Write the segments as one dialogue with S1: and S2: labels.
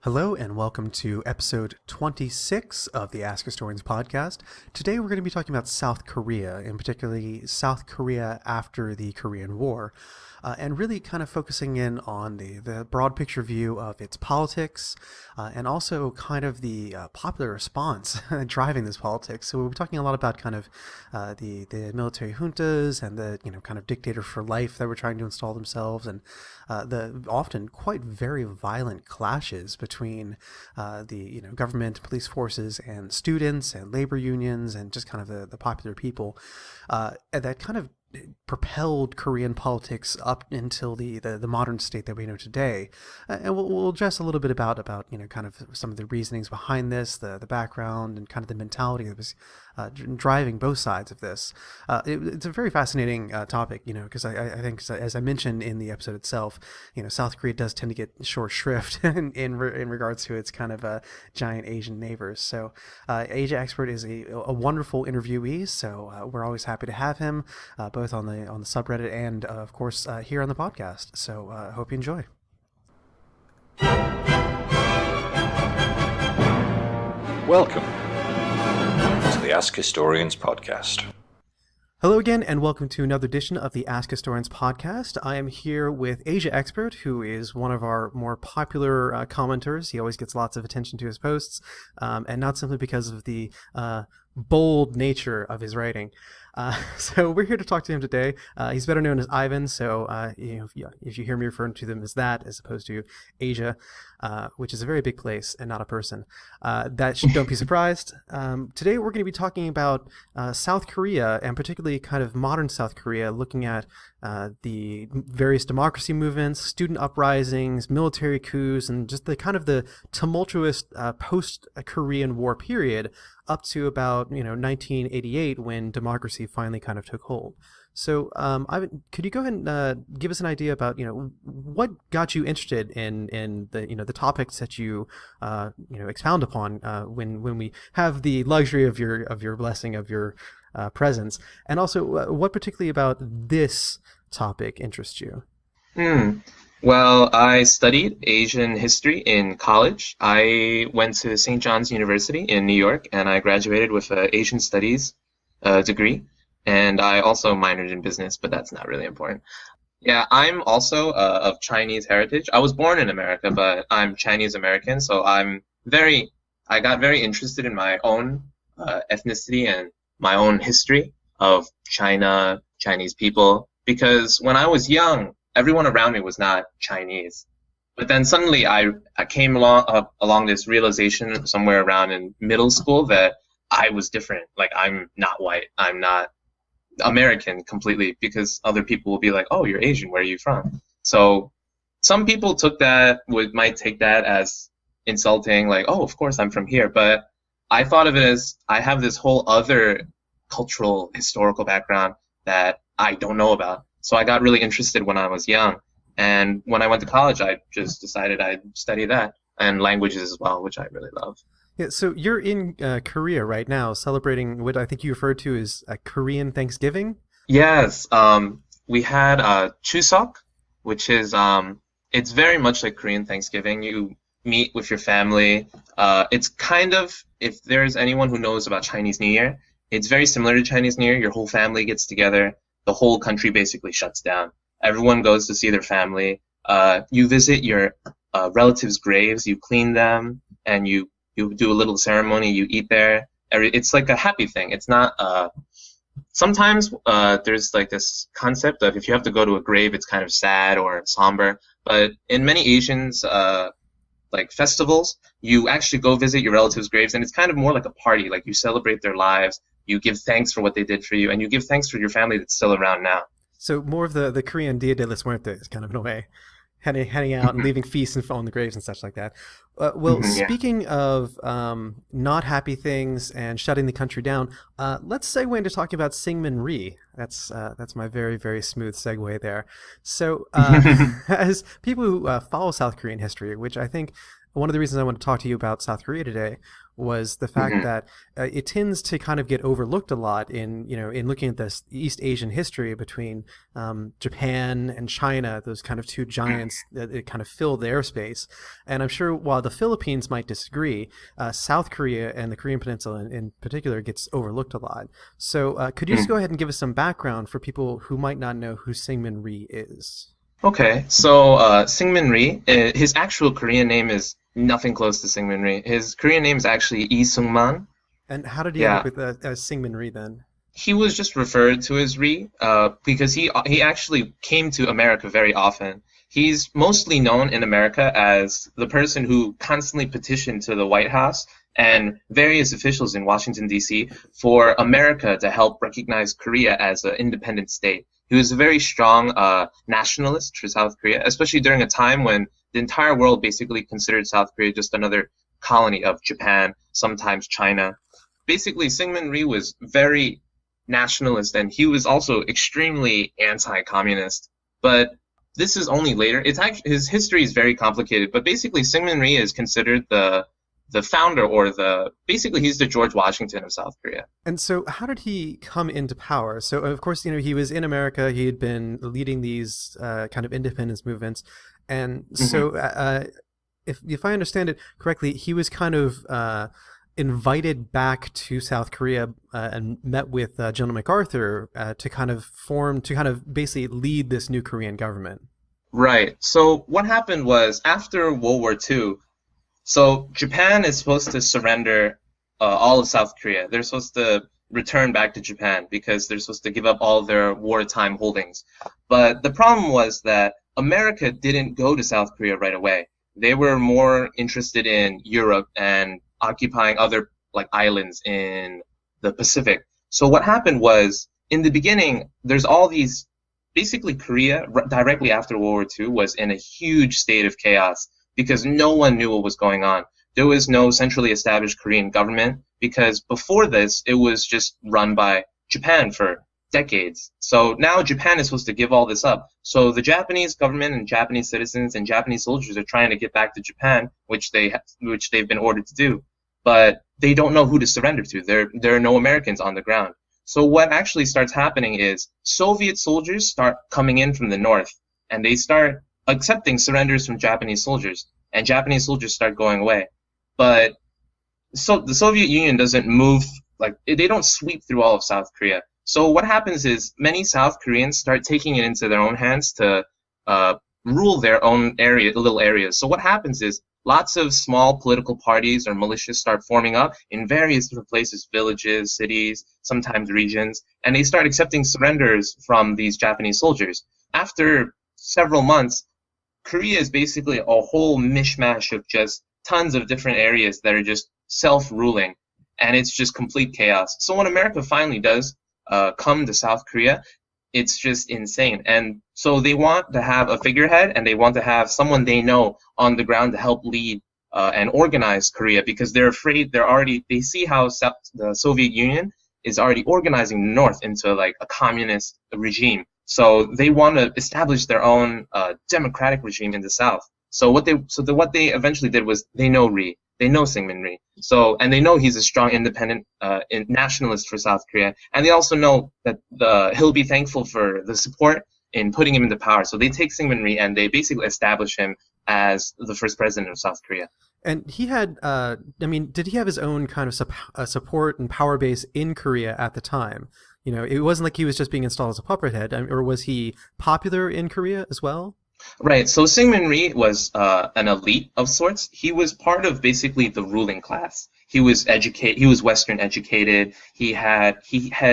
S1: Hello and welcome to episode 26 of the Ask Historians podcast. Today we're going to be talking about South Korea, and particularly South Korea after the Korean War, and really kind of focusing in on the broad picture view of its politics, and also kind of the popular response driving this politics. So we'll be talking a lot about kind of the military juntas and the kind of dictator for life that were trying to install themselves, and the often quite very violent clashes between the government, police forces, and students and labor unions, and just kind of the popular people that kind of propelled Korean politics up until the modern state that we know today. And we'll address a little bit about kind of some of the reasonings behind this, the background, and kind of the mentality that was driving both sides of this. It's a very fascinating topic, because I think, as I mentioned in the episode itself, South Korea does tend to get short shrift in regards to its kind of giant Asian neighbors. So AsiaExpert is a wonderful interviewee, so we're always happy to have him, both on the subreddit and of course here on the podcast. So hope you enjoy.
S2: Welcome to the Ask Historians podcast.
S1: Hello again, and welcome to another edition of the Ask Historians podcast. I am here with AsiaExpert, who is one of our more popular commenters. He always gets lots of attention to his posts, and not simply because of the bold nature of his writing. So we're here to talk to him today. He's better known as Ivan, so if you hear me referring to them as that, as opposed to Asia, which is a very big place and not a person, don't be surprised. Today we're going to be talking about South Korea, and particularly kind of modern South Korea, looking at the various democracy movements, student uprisings, military coups, and just the kind of the tumultuous post-Korean War period up to about 1988, when democracy finally kind of took hold. So, Ivan, could you go ahead and give us an idea about what got you interested in the topics that you expound upon when we have the luxury of your blessing, of your presence, and also what particularly about this topic interests you?
S3: Well, I studied Asian history in college. I went to St. John's University in New York, and I graduated with an Asian Studies degree. And I also minored in business, but that's not really important. Yeah, I'm also of Chinese heritage. I was born in America, but I'm Chinese American, so I got very interested in my own ethnicity and my own history of China, Chinese people, because when I was young, everyone around me was not Chinese. But then suddenly I came along this realization somewhere around in middle school that I was different. Like, I'm not white. I'm not American completely, because other people will be like, oh, you're Asian. Where are you from? So some people might take that as insulting, like, oh, of course I'm from here. But I thought of it as I have this whole other cultural, historical background that I don't know about. So I got really interested when I was young. And when I went to college, I just decided I'd study that, and languages as well, which I really love.
S1: Yeah, so you're in Korea right now, celebrating what I think you referred to as a Korean Thanksgiving?
S3: Yes. We had Chuseok, which is, it's very much like Korean Thanksgiving. You meet with your family. It's kind of, if there's anyone who knows about Chinese New Year, it's very similar to Chinese New Year. Your whole family gets together. The whole country basically shuts down. Everyone goes to see their family. You visit your relatives' graves. You clean them, and you do a little ceremony. You eat there. It's like a happy thing. It's not. Sometimes there's like this concept of if you have to go to a grave, it's kind of sad or somber. But in many Asians, like festivals, you actually go visit your relatives' graves, and it's kind of more like a party. Like, you celebrate their lives. You give thanks for what they did for you, and you give thanks for your family that's still around now.
S1: So more of the Korean Dia de los Muertos, kind of, in a way, heading out and leaving feasts and on the graves and such like that. Well,
S3: Yeah.
S1: Speaking of not happy things and shutting the country down, Let's segue into talking about Syngman Rhee. That's my very, very smooth segue there. So, as people who follow South Korean history, which I think one of the reasons I want to talk to you about South Korea today was the fact that it tends to kind of get overlooked a lot in looking at this East Asian history between Japan and China, those kind of two giants that kind of fill the airspace. And I'm sure while the Philippines might disagree, South Korea and the Korean Peninsula in particular gets overlooked a lot. So could you just go ahead and give us some background for people who might not know who Syngman Rhee is?
S3: Okay, so Syngman Rhee, his actual Korean name is nothing close to Syngman Rhee. His Korean name is actually Lee Sung-man.
S1: And how did he end up with Syngman Rhee then?
S3: He was just referred to as Rhee because he actually came to America very often. He's mostly known in America as the person who constantly petitioned to the White House and various officials in Washington, D.C. for America to help recognize Korea as an independent state. He was a very strong nationalist for South Korea, especially during a time when the entire world basically considered South Korea just another colony of Japan, sometimes China. Basically, Syngman Rhee was very nationalist, and he was also extremely anti-communist. But this is only later. His history is very complicated, but basically Syngman Rhee is considered the founder, or basically he's the George Washington of South Korea.
S1: And so how did he come into power? So of course, he was in America. He had been leading these kind of independence movements. And so if I understand it correctly, he was kind of invited back to South Korea and met with General MacArthur to kind of basically lead this new Korean government.
S3: Right. So what happened was after World War II, so Japan is supposed to surrender all of South Korea. They're supposed to return back to Japan because they're supposed to give up all their wartime holdings. But the problem was that America didn't go to South Korea right away. They were more interested in Europe and occupying other islands in the Pacific. So what happened was, in the beginning, there's all these, basically Korea, directly after World War II, was in a huge state of chaos because no one knew what was going on. There was no centrally established Korean government because before this, it was just run by Japan for decades. So now Japan is supposed to give all this up. So the Japanese government and Japanese citizens and Japanese soldiers are trying to get back to Japan, which they've been ordered to do. But they don't know who to surrender to. There are no Americans on the ground. So what actually starts happening is Soviet soldiers start coming in from the north, and they start accepting surrenders from Japanese soldiers, and Japanese soldiers start going away. But so the Soviet Union doesn't move, they don't sweep through all of South Korea. So what happens is many South Koreans start taking it into their own hands to rule their own little areas. So what happens is lots of small political parties or militias start forming up in various different places, villages, cities, sometimes regions, and they start accepting surrenders from these Japanese soldiers. After several months, Korea is basically a whole mishmash of just tons of different areas that are just self-ruling, and it's just complete chaos. So when America finally does come to South Korea, it's just insane. And so they want to have a figurehead, and they want to have someone they know on the ground to help lead and organize Korea, because they're afraid they see how the Soviet Union is already organizing the North into a communist regime. So they want to establish their own democratic regime in the South. So what they eventually did was they know Rhee. They know Syngman Rhee. And they know he's a strong, independent nationalist for South Korea. And they also know that he'll be thankful for the support in putting him into power. So they take Syngman Rhee and they basically establish him as the first president of South Korea.
S1: And he had, did he have his own kind of support and power base in Korea at the time? It wasn't like he was just being installed as a puppet head, or was he popular in Korea as well?
S3: Right. So Syngman Rhee was an elite of sorts. He was part of basically the ruling class. He was educated. He was Western educated. He had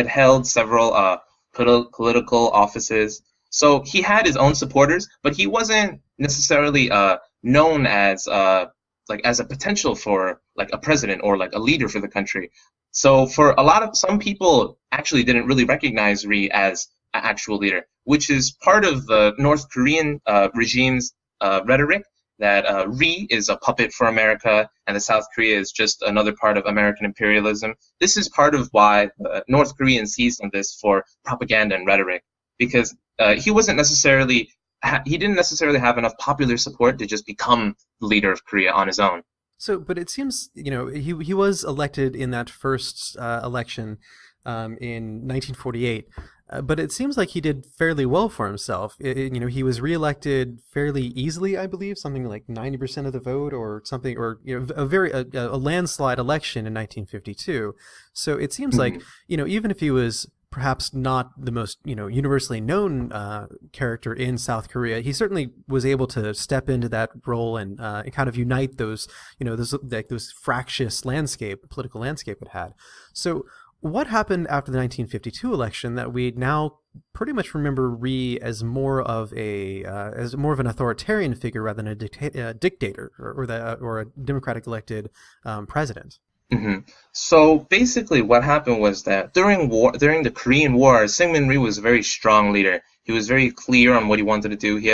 S3: held several political offices. So he had his own supporters, but he wasn't necessarily known as as a potential for a president or a leader for the country. So for some people actually didn't really recognize Rhee as an actual leader, which is part of the North Korean regime's rhetoric. that Rhee is a puppet for America and the South Korea is just another part of American imperialism. This is part of why North Koreans seized on this for propaganda and rhetoric, because he didn't necessarily have enough popular support to just become the leader of Korea on his own.
S1: So, but it seems, he was elected in that first election in 1948, but it seems like he did fairly well for himself. He was reelected fairly easily, I believe, something like 90% of the vote or something, or a landslide election in 1952. So it seems like, even if he was perhaps not the most, universally known character in South Korea, he certainly was able to step into that role and kind of unite those, those fractious political landscape it had. So what happened after the 1952 election that we now pretty much remember Rhee as more of an authoritarian figure rather than a dictator or a democratic elected president?
S3: Mm-hmm. So basically what happened was that during the Korean War, Syngman Rhee was a very strong leader. He was very clear on what he wanted to do. He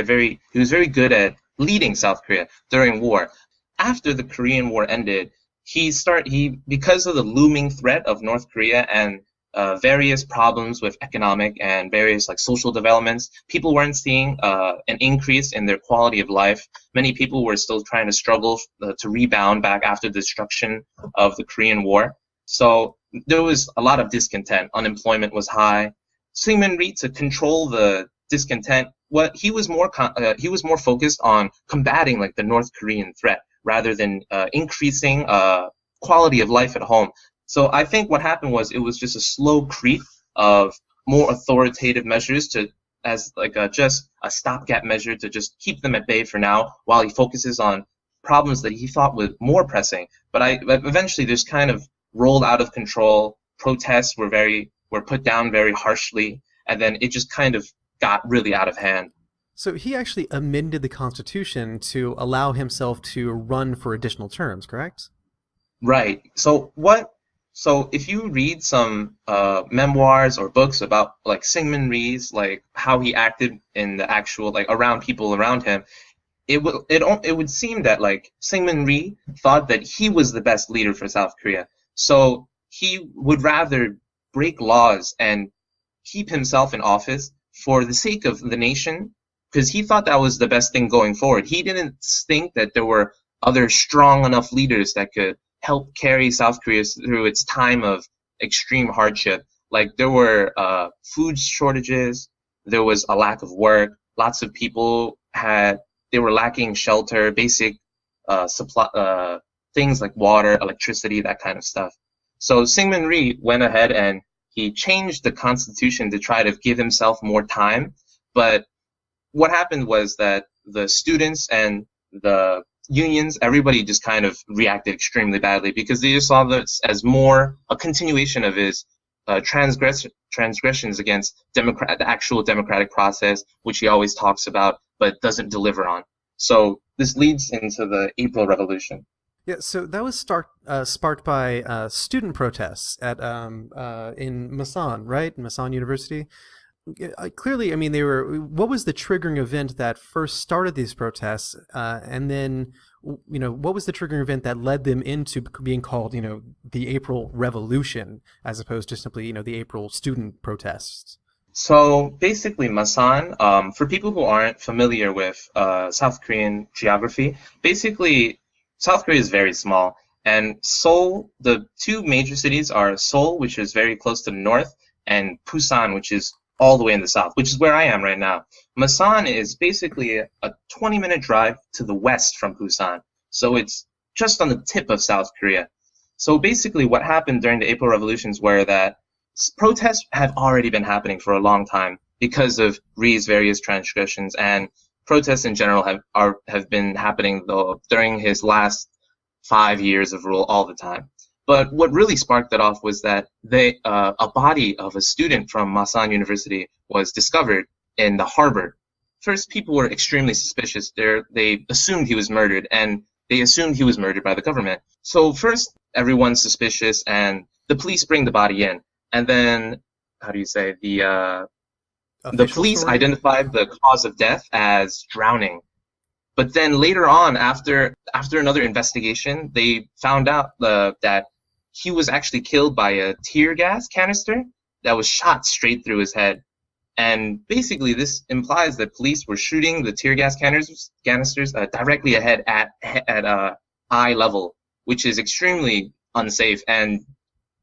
S3: was very good at leading South Korea during war. After the Korean War ended, because of the looming threat of North Korea and various problems with economic and various social developments, people weren't seeing an increase in their quality of life. Many people were still trying to struggle to rebound back after the destruction of the Korean War. So there was a lot of discontent. Unemployment was high. Syngman Rhee, to control the discontent, he was more focused on combating the North Korean threat rather than increasing quality of life at home. So I think what happened was it was just a slow creep of more authoritative measures as just a stopgap measure to just keep them at bay for now, while he focuses on problems that he thought were more pressing. But eventually this kind of rolled out of control. Protests were put down very harshly, and then it just kind of got really out of hand.
S1: So he actually amended the Constitution to allow himself to run for additional terms, correct?
S3: Right. So if you read some memoirs or books about Syngman Rhee's how he acted in the actual around people around him, it would seem that Syngman Rhee thought that he was the best leader for South Korea. So he would rather break laws and keep himself in office for the sake of the nation, because he thought that was the best thing going forward. He didn't think that there were other strong enough leaders that could help carry South Korea through its time of extreme hardship. There were food shortages, there was a lack of work, lots of people they were lacking shelter, basic supply things like water, electricity, that kind of stuff. So Syngman Rhee went ahead and he changed the constitution to try to give himself more time. But what happened was that the students and the unions, everybody just kind of reacted extremely badly, because they just saw this as more a continuation of his transgressions against the actual democratic process, which he always talks about but doesn't deliver on. So this leads into the April Revolution.
S1: Yeah, so that was sparked by student protests in Masan, right? Masan University. Clearly, I mean, what was the triggering event that first started these protests? And then, what was the triggering event that led them into being called, the April Revolution, as opposed to simply, the April student protests?
S3: So basically, Masan, for people who aren't familiar with South Korean geography, basically, South Korea is very small. And Seoul, the two major cities are Seoul, which is very close to the north, and Busan, which is all the way in the south, which is where I am right now. Masan is basically a 20-minute drive to the west from Busan. So it's just on the tip of South Korea. So basically what happened during the April Revolutions were that protests have already been happening for a long time because of Rhee's various transgressions, and protests in general have been happening during his last 5 years of rule all the time. But what really sparked it off was that a body of a student from Masan University was discovered in the harbor. First, people were extremely suspicious. They assumed he was murdered, and they assumed he was murdered by the government. So first, everyone's suspicious, and the police bring the body in. And then, the police identified the cause of death as drowning. But then later on, after another investigation, they found out that he was actually killed by a tear gas canister that was shot straight through his head. And basically, this implies that police were shooting the tear gas canisters directly ahead at eye level, which is extremely unsafe. And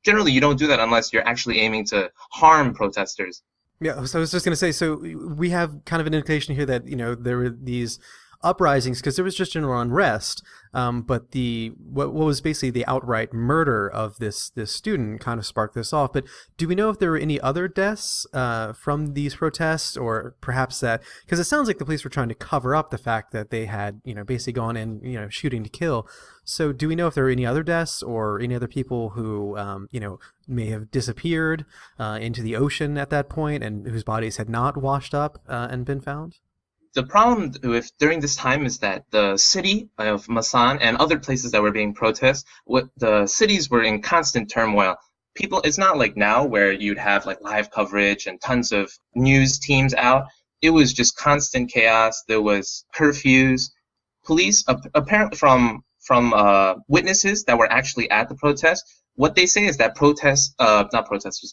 S3: generally, you don't do that unless you're actually aiming to harm protesters.
S1: Yeah, so I was just going to say, so we have kind of an indication here that, there were these uprisings because there was just general unrest, but what was basically the outright murder of this student kind of sparked this off. But do we know if there were any other deaths from these protests, or perhaps that, because it sounds like the police were trying to cover up the fact that they had basically gone in shooting to kill. So do we know if there were any other deaths or any other people who may have disappeared into the ocean at that point and whose bodies had not washed up and been found?
S3: The problem during this time is that the city of Masan and other places that were being protested, the cities were in constant turmoil. It's not like now where you'd have like live coverage and tons of news teams out. It was just constant chaos. There was curfews. Police, apparently from witnesses that were actually at the protest, what they say is that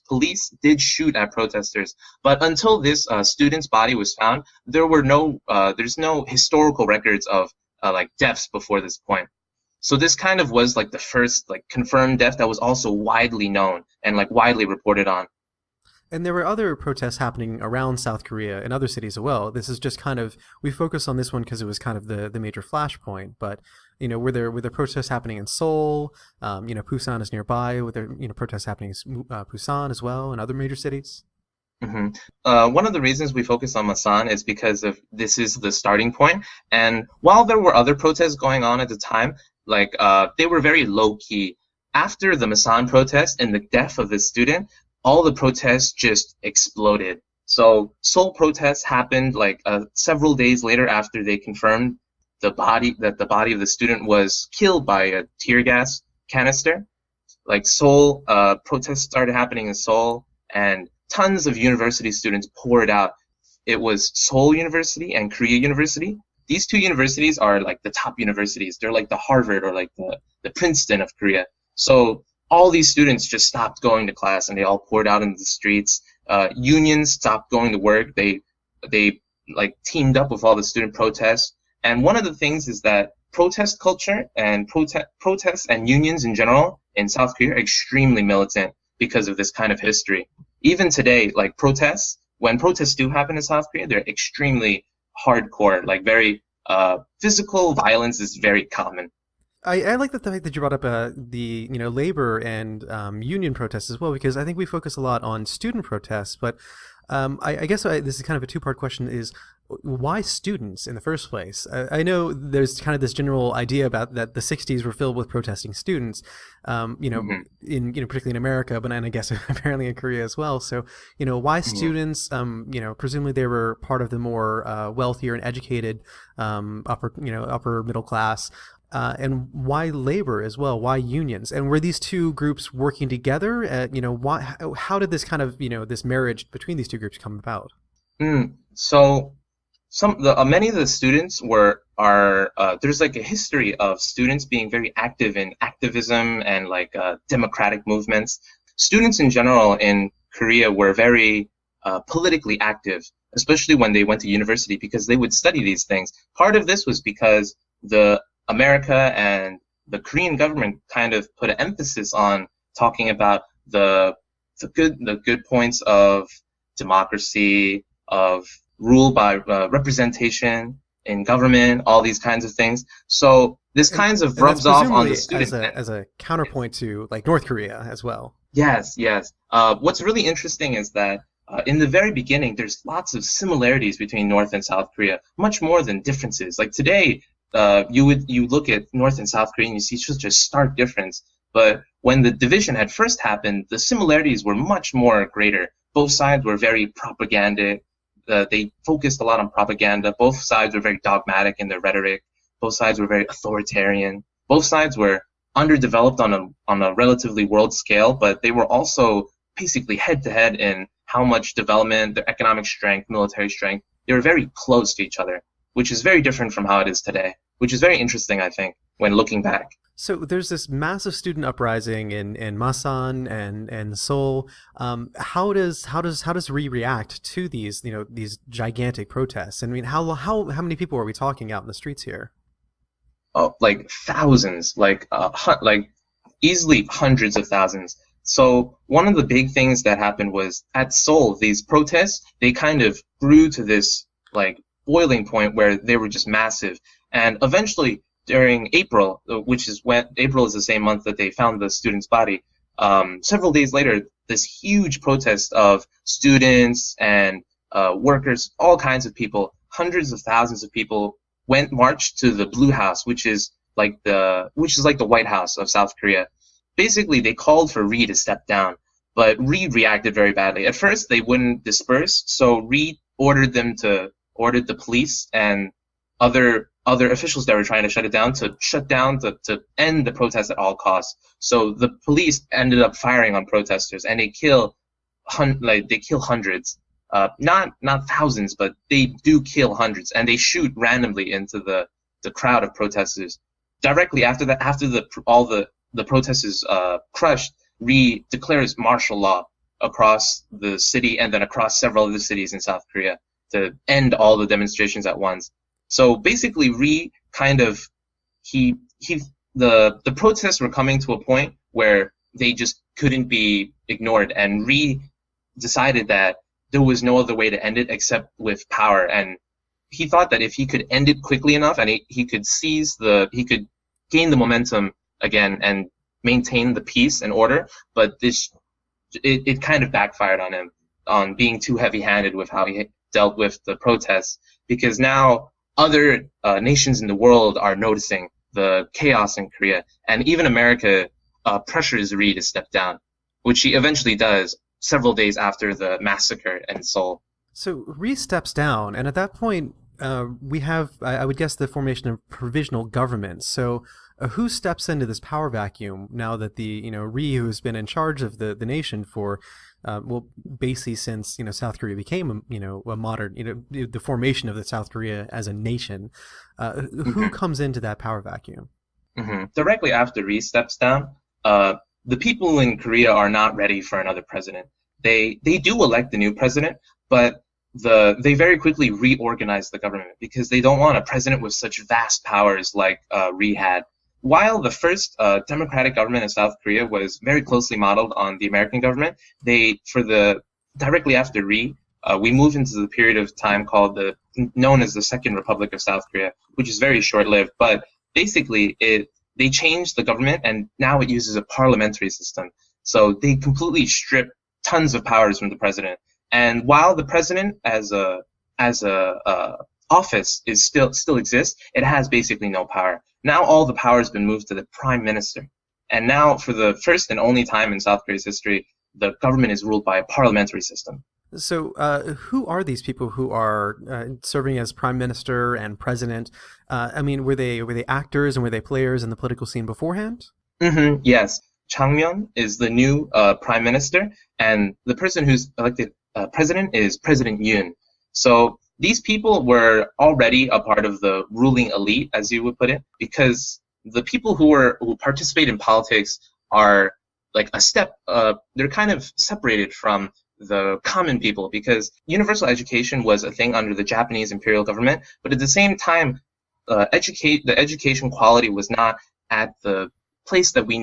S3: police did shoot at protesters, but until this student's body was found, there's no historical records of like deaths before this point. So this kind of was like the first like confirmed death that was also widely known and like widely reported on.
S1: And there were other protests happening around South Korea in other cities as well. This is just kind of, we focus on this one because it was kind of the major flashpoint. But were there protests happening in Seoul? Busan is nearby. Were there protests happening in Busan as well and other major cities?
S3: Mm-hmm. One of the reasons we focus on Masan is because this is the starting point. And while there were other protests going on at the time, like they were very low key. After the Masan protest and the death of this student, all the protests just exploded. So Seoul protests happened like several days later after they confirmed the body of the student was killed by a tear gas canister. Like Seoul, protests started happening in Seoul, and tons of university students poured out. It was Seoul University and Korea University. These two universities are like the top universities. They're like the Harvard or like the Princeton of Korea. So all these students just stopped going to class and they all poured out into the streets. Unions stopped going to work. They like teamed up with all the student protests. And one of the things is that protest culture and protests and unions in general in South Korea are extremely militant because of this kind of history. Even today, like when protests do happen in South Korea, they're extremely hardcore, like very physical violence is very common.
S1: I like the fact that you brought up the labor and union protests as well, because I think we focus a lot on student protests, but I guess this is kind of a two-part question: is why students in the first place? I know there's kind of this general idea about that the 60s were filled with protesting students,
S3: Mm-hmm.
S1: in particularly in America, but and I guess apparently in Korea as well. So why students? Presumably they were part of the more wealthier and educated upper middle class. And why labor as well? Why unions? And were these two groups working together? Why? How did this kind of this marriage between these two groups come about?
S3: So many of the students there's like a history of students being very active in activism and like democratic movements. Students in general in Korea were very politically active, especially when they went to university, because they would study these things. Part of this was because America and the Korean government kind of put an emphasis on talking about the good points of democracy, of rule by representation in government, all these kinds of things. So this kind of rubs off on the student
S1: as a counterpoint to like North Korea as well.
S3: Yes. What's really interesting is that in the very beginning, there's lots of similarities between North and South Korea, much more than differences. Like today, you look at North and South Korea and you see such a stark difference. But when the division had first happened, the similarities were much more greater. Both sides were very propagandic. They focused a lot on propaganda. Both sides were very dogmatic in their rhetoric. Both sides were very authoritarian. Both sides were underdeveloped on a relatively world scale, but they were also basically head-to-head in how much development, their economic strength, military strength. They were very close to each other. which is very different from how it is today, which is very interesting, I think, when looking back.
S1: So there's this massive student uprising in Masan and Seoul. How does Rhee react to these gigantic protests? I mean, how many people are we talking out in the streets here?
S3: Oh, like thousands, like easily hundreds of thousands. So one of the big things that happened was at Seoul, these protests, they kind of grew to this like boiling point where they were just massive. And eventually during April, which is when April is the same month that they found the student's body, several days later, this huge protest of students and workers, all kinds of people, hundreds of thousands of people marched to the Blue House, which is like the White House of South Korea. Basically, they called for Rhee to step down, but Rhee reacted very badly. At first, they wouldn't disperse, so Rhee ordered the police and other officials that were trying to shut it down to end the protest at all costs. So the police ended up firing on protesters, and they kill hundreds. Not thousands, but they do kill hundreds, and they shoot randomly into the crowd of protesters. Directly after that, after all the protesters crushed, Rhee declares martial law across the city and then across several other cities in South Korea to end all the demonstrations at once. So basically, Rhee the protests were coming to a point where they just couldn't be ignored, and Rhee decided that there was no other way to end it except with power. And he thought that if he could end it quickly enough and he could gain the momentum again and maintain the peace and order, but it kind of backfired on him, on being too heavy-handed with how he dealt with the protests, because now other nations in the world are noticing the chaos in Korea, and even America pressures Rhee to step down, which he eventually does several days after the massacre in Seoul.
S1: So Rhee steps down, and at that point, we have, I would guess, the formation of provisional government. So who steps into this power vacuum now that Rhee, who has been in charge of the nation for, basically since, South Korea became, a modern, the formation of the South Korea as a nation, who comes into that power vacuum?
S3: Directly after Rhee steps down, the people in Korea are not ready for another president. They do elect the new president, but they very quickly reorganize the government because they don't want a president with such vast powers like Rhee had. While the first democratic government in South Korea was very closely modeled on the American government, directly after Rhee, we move into the period of time known as the Second Republic of South Korea, which is very short-lived. But basically, they changed the government, and now it uses a parliamentary system. So they completely strip tons of powers from the president. And while the president as a office is still exists, it has basically no power. Now all the power has been moved to the prime minister. And now, for the first and only time in South Korea's history, the government is ruled by a parliamentary system.
S1: So who are these people who are serving as prime minister and president? I mean, were they actors and were they players in the political scene beforehand?
S3: Yes. Changmyeon is the new prime minister, and the person who's elected president is President Yoon. So these people were already a part of the ruling elite, as you would put it, because the people who participate in politics are like they're kind of separated from the common people, because universal education was a thing under the Japanese imperial government, but at the same time, the education quality was not at the place that we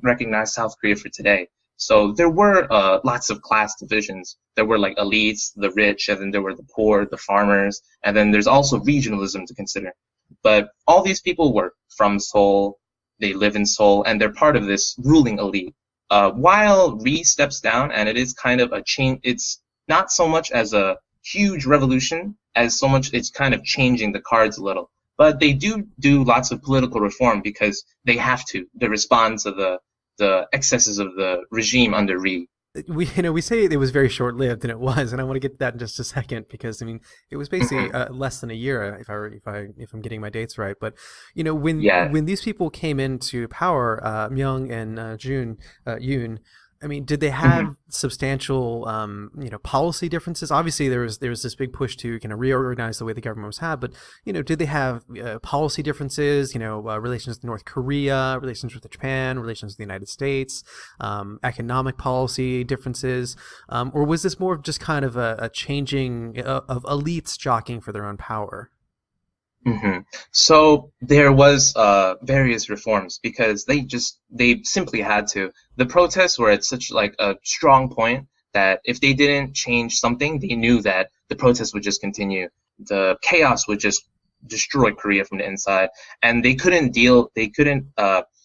S3: recognize South Korea for today. So there were lots of class divisions. There were like elites, the rich, and then there were the poor, the farmers, and then there's also regionalism to consider. But all these people were from Seoul, they live in Seoul, and they're part of this ruling elite. While Rhee steps down, and it is kind of a change, it's not so much as a huge revolution as so much it's kind of changing the cards a little. But they do lots of political reform because they have to respond to the excesses of the regime under Rhee.
S1: We say it was very short-lived, and it was, and I want to get to that in just a second, because I mean it was basically less than a year, if I'm getting my dates right. But when these people came into power, Myung and Yoon, I mean, did they have substantial, policy differences? Obviously, there was this big push to kind of reorganize the way the government was had, but did they have policy differences? Relations with North Korea, relations with Japan, relations with the United States, economic policy differences, or was this more of just kind of a changing of elites jockeying for their own power?
S3: So there was various reforms because they simply had to. The protests were at such like a strong point that if they didn't change something, they knew that the protests would just continue. The chaos would just destroy Korea from the inside, and they couldn't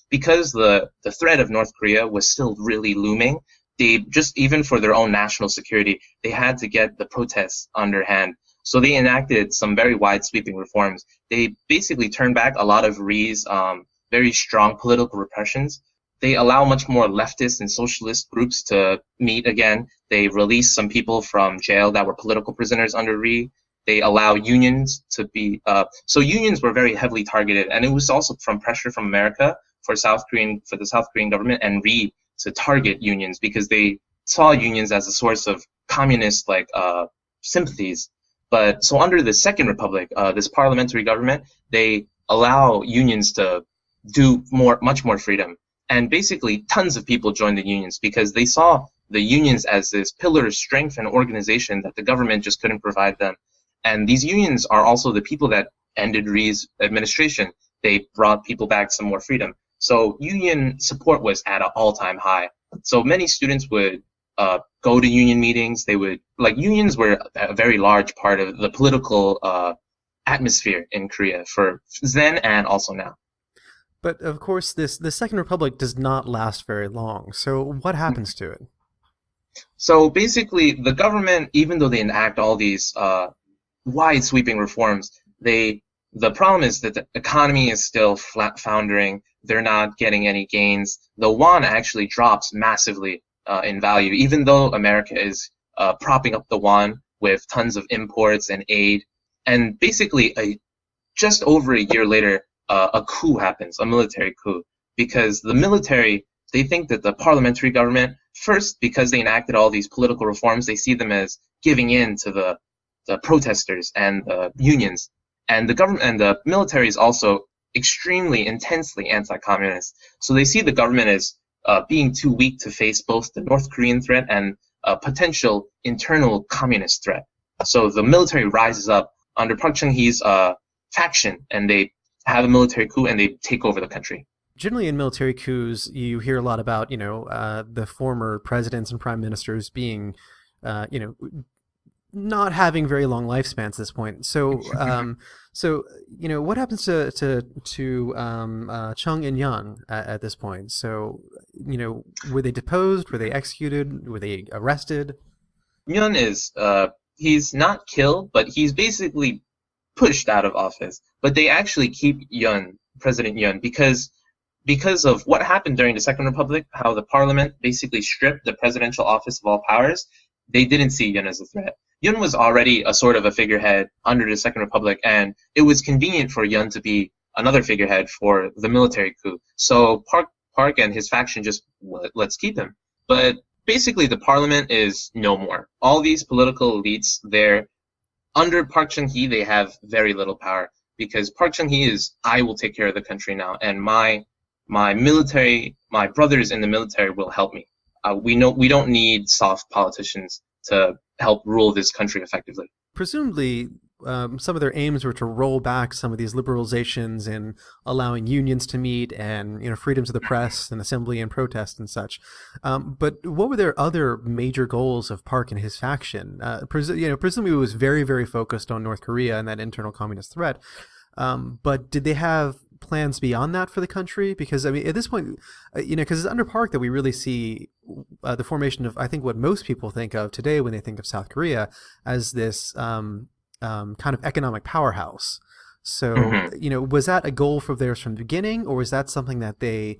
S3: because the threat of North Korea was still really looming. They just, even for their own national security, they had to get the protests underhand. So they enacted some very wide sweeping reforms. They basically turned back a lot of Rhee's very strong political repressions. They allow much more leftist and socialist groups to meet again. They released some people from jail that were political prisoners under Rhee. They allow unions to be, so unions were very heavily targeted, and it was also from pressure from America for the South Korean government and Rhee to target unions because they saw unions as a source of communist sympathies. But so under the Second Republic, this parliamentary government, they allow unions to do much more freedom. And basically, tons of people joined the unions because they saw the unions as this pillar of strength and organization that the government just couldn't provide them. And these unions are also the people that ended Rhee's administration. They brought people back some more freedom. So union support was at an all-time high. So many students would go to union meetings. Unions were a very large part of the political atmosphere in Korea for then and also now.
S1: But of course, the Second Republic does not last very long. So what happens to it?
S3: So basically, the government, even though they enact all these wide sweeping reforms, the problem is that the economy is still foundering. They're not getting any gains. The won actually drops massively in value, even though America is propping up the won with tons of imports and aid. And basically, just over a year later, a coup happens, a military coup, because the military, they think that the parliamentary government, first, because they enacted all these political reforms, they see them as giving in to the protesters and the unions. And the government and the military is also extremely intensely anti-communist. So they see the government as being too weak to face both the North Korean threat and a potential internal communist threat. So the military rises up under Park Chung-hee's faction, and they have a military coup and they take over the country.
S1: Generally, in military coups, you hear a lot about the former presidents and prime ministers being, not having very long lifespans at this point. So, what happens to Chung and Young at this point? So, were they deposed? Were they executed? Were they arrested?
S3: Yoon is he's not killed, but he's basically pushed out of office. But they actually keep President Yoon, because of what happened during the Second Republic, how the parliament basically stripped the presidential office of all powers. They didn't see Yoon as a threat. Yoon was already a sort of a figurehead under the Second Republic, and it was convenient for Yoon to be another figurehead for the military coup. So Park and his faction just, let's keep him. But basically, the parliament is no more. All these political elites, they're under Park Chung-hee, they have very little power because Park Chung-hee is, I will take care of the country now, and my brothers in the military will help me. We don't need soft politicians to help rule this country effectively.
S1: Presumably, some of their aims were to roll back some of these liberalizations and allowing unions to meet and freedoms of the press and assembly and protest and such. But what were their other major goals of Park and his faction? Presumably it was very, very focused on North Korea and that internal communist threat. But did they have plans beyond that for the country? Because at this point, because it's under Park that we really see the formation of, I think, what most people think of today when they think of South Korea as this kind of economic powerhouse. So, was that a goal for theirs from the beginning, or was that something that they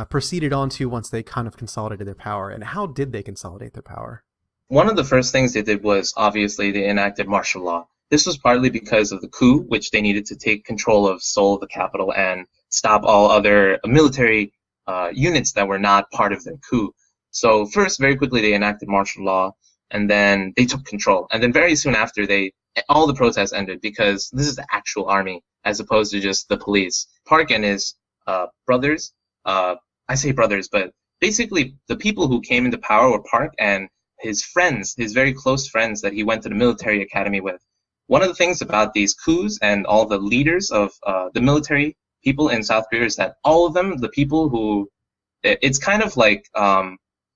S1: proceeded onto once they kind of consolidated their power? And how did they consolidate their power?
S3: One of the first things they did was, obviously, they enacted martial law. This was partly because of the coup, which they needed to take control of Seoul, the capital, and stop all other military units that were not part of their coup. So first, very quickly, they enacted martial law, and then they took control. And then very soon after, all the protests ended because this is the actual army as opposed to just the police. Park and his brothers, I say brothers, but basically the people who came into power were Park and his friends, his very close friends that he went to the military academy with. One of the things about these coups and all the leaders of the military people in South Korea is that all of them, the people who, it's kind of like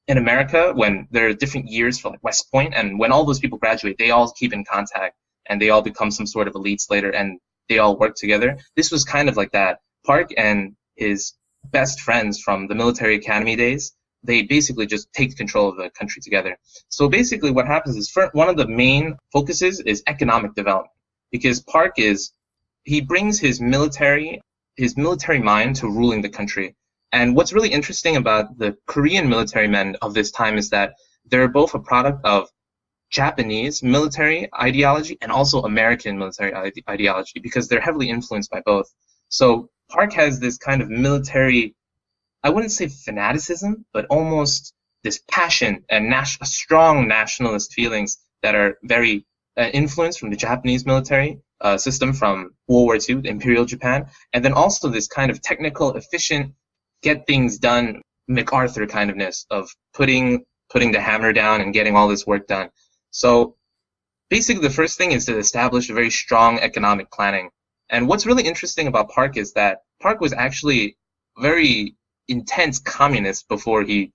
S3: in America when there are different years for like West Point, and when all those people graduate, they all keep in contact and they all become some sort of elites later and they all work together. This was kind of like that. Park and his best friends from the military academy days, they basically just take control of the country together. So basically what happens is one of the main focuses is economic development, because Park he brings his military mind to ruling the country. And what's really interesting about the Korean military men of this time is that they're both a product of Japanese military ideology and also American military ideology, because they're heavily influenced by both. So Park has this kind of military, I wouldn't say fanaticism, but almost this passion and strong nationalist feelings that are very influenced from the Japanese military system from World War II, Imperial Japan, and then also this kind of technical, efficient, get things done, MacArthur kind ofness of putting the hammer down and getting all this work done. So basically the first thing is to establish a very strong economic planning. And what's really interesting about Park is that Park was actually very intense communist before he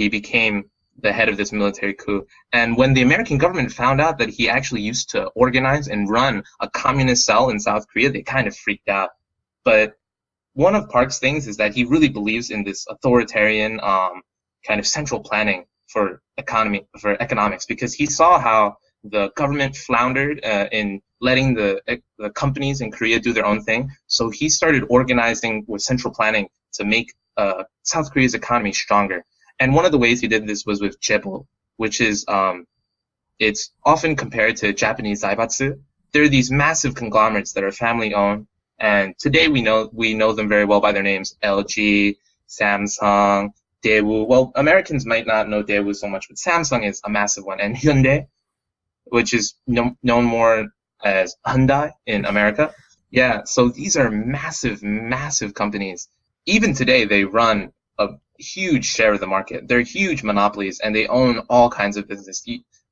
S3: became the head of this military coup. And when the American government found out that he actually used to organize and run a communist cell in South Korea, they kind of freaked out. But one of Park's things is that he really believes in this authoritarian kind of central planning for economics, because he saw how the government floundered in letting the companies in Korea do their own thing. So he started organizing with central planning to make South Korea's economy stronger. And one of the ways he did this was with chaebol, which is it's often compared to Japanese zaibatsu. They're these massive conglomerates that are family owned, and today we know them very well by their names: LG, Samsung, Daewoo. Well, Americans might not know Daewoo so much, but Samsung is a massive one, and Hyundai, which is known more as Hyundai in America. Yeah, so these are massive, massive companies. Even today, they run a huge share of the market. They're huge monopolies, and they own all kinds of business: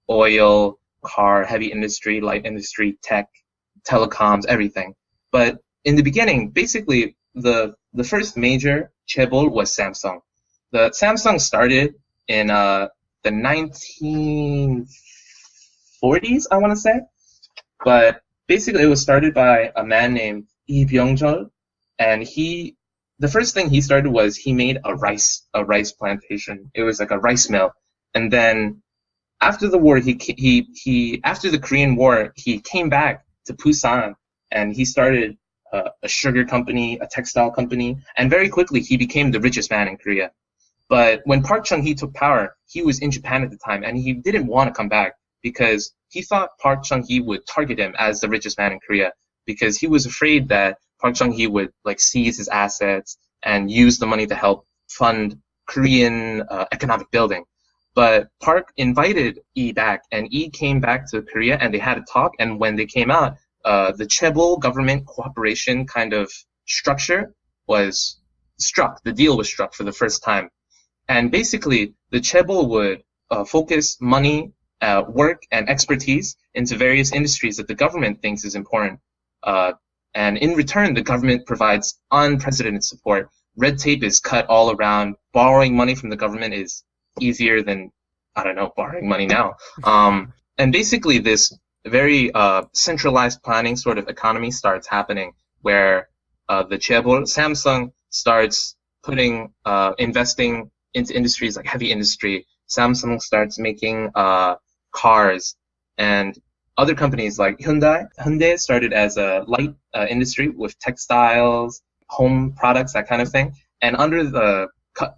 S3: oil, car, heavy industry, light industry, tech, telecoms, everything. But in the beginning, basically, the first major chaebol was Samsung. The Samsung started in the 1940s, I want to say. But basically, it was started by a man named Lee Byung-chul, and the first thing he started was he made a rice plantation. It was like a rice mill. And then after the war, after the Korean War, he came back to Busan and he started a sugar company, a textile company, and very quickly he became the richest man in Korea. But when Park Chung-hee took power, he was in Japan at the time, and he didn't want to come back because he thought Park Chung-hee would target him as the richest man in Korea, because he was afraid that Park Chung-hee would seize his assets and use the money to help fund Korean economic building. But Park invited Lee back, and Lee came back to Korea, and they had a talk. And when they came out, the chaebol government cooperation kind of structure was struck. The deal was struck for the first time. And basically, the chaebol would focus money, work, and expertise into various industries that the government thinks is important. And in return, the government provides unprecedented support. Red tape is cut all around. Borrowing money from the government is easier than, borrowing money now. And basically, this very centralized planning sort of economy starts happening, where the chaebol, Samsung, starts investing into industries like heavy industry. Samsung starts making cars, and other companies like Hyundai started as a light industry with textiles, home products, that kind of thing. And under the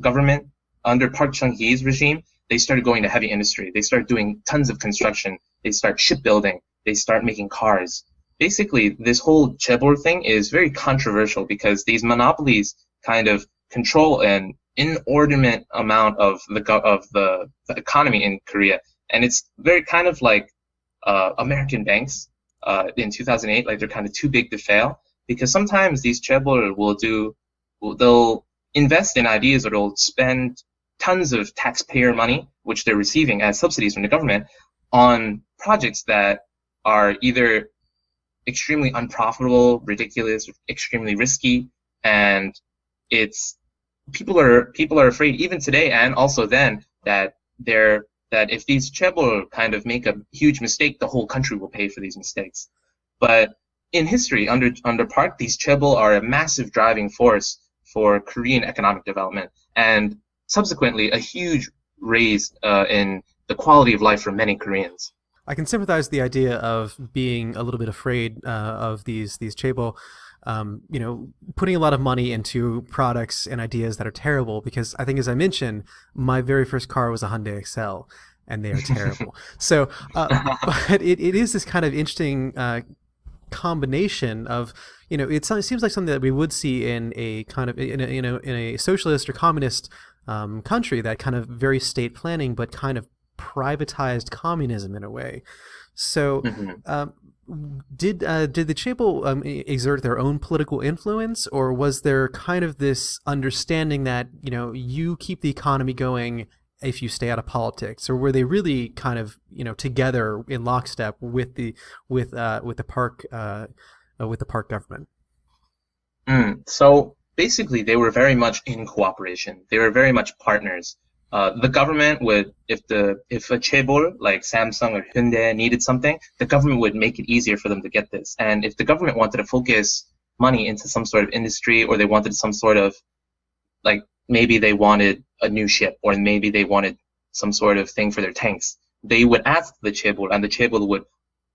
S3: government, under Park Chung-hee's regime, they started going to heavy industry. They started doing tons of construction. They start shipbuilding. They start making cars. Basically, this whole chaebol thing is very controversial because these monopolies kind of control and inordinate amount of the economy in Korea, and it's very kind of like American banks in 2008, like they're kind of too big to fail, because sometimes these chaebol they'll invest in ideas, or they'll spend tons of taxpayer money, which they're receiving as subsidies from the government, on projects that are either extremely unprofitable, ridiculous, extremely risky, and it's people are afraid even today and also then that if these chaebol kind of make a huge mistake, the whole country will pay for these mistakes. But in history, under Park, these chaebol are a massive driving force for Korean economic development, and subsequently a huge raise in the quality of life for many Koreans.
S1: I can sympathize with the idea of being a little bit afraid of these chaebol, putting a lot of money into products and ideas that are terrible, because I think, as I mentioned, my very first car was a Hyundai Excel, and they are terrible. So, but it is this kind of interesting combination of, it seems like something that we would see in a kind of in a socialist or communist country, that kind of very state planning, but kind of privatized communism in a way. So, did the chaebol exert their own political influence, or was there kind of this understanding that you keep the economy going if you stay out of politics, or were they really kind of together in lockstep with the Park government?
S3: So basically, they were very much in cooperation. They were very much partners. The government would, if a chaebol like Samsung or Hyundai needed something, the government would make it easier for them to get this. And if the government wanted to focus money into some sort of industry, or they wanted some sort of, like, maybe they wanted a new ship, or maybe they wanted some sort of thing for their tanks, they would ask the chaebol, and the chaebol would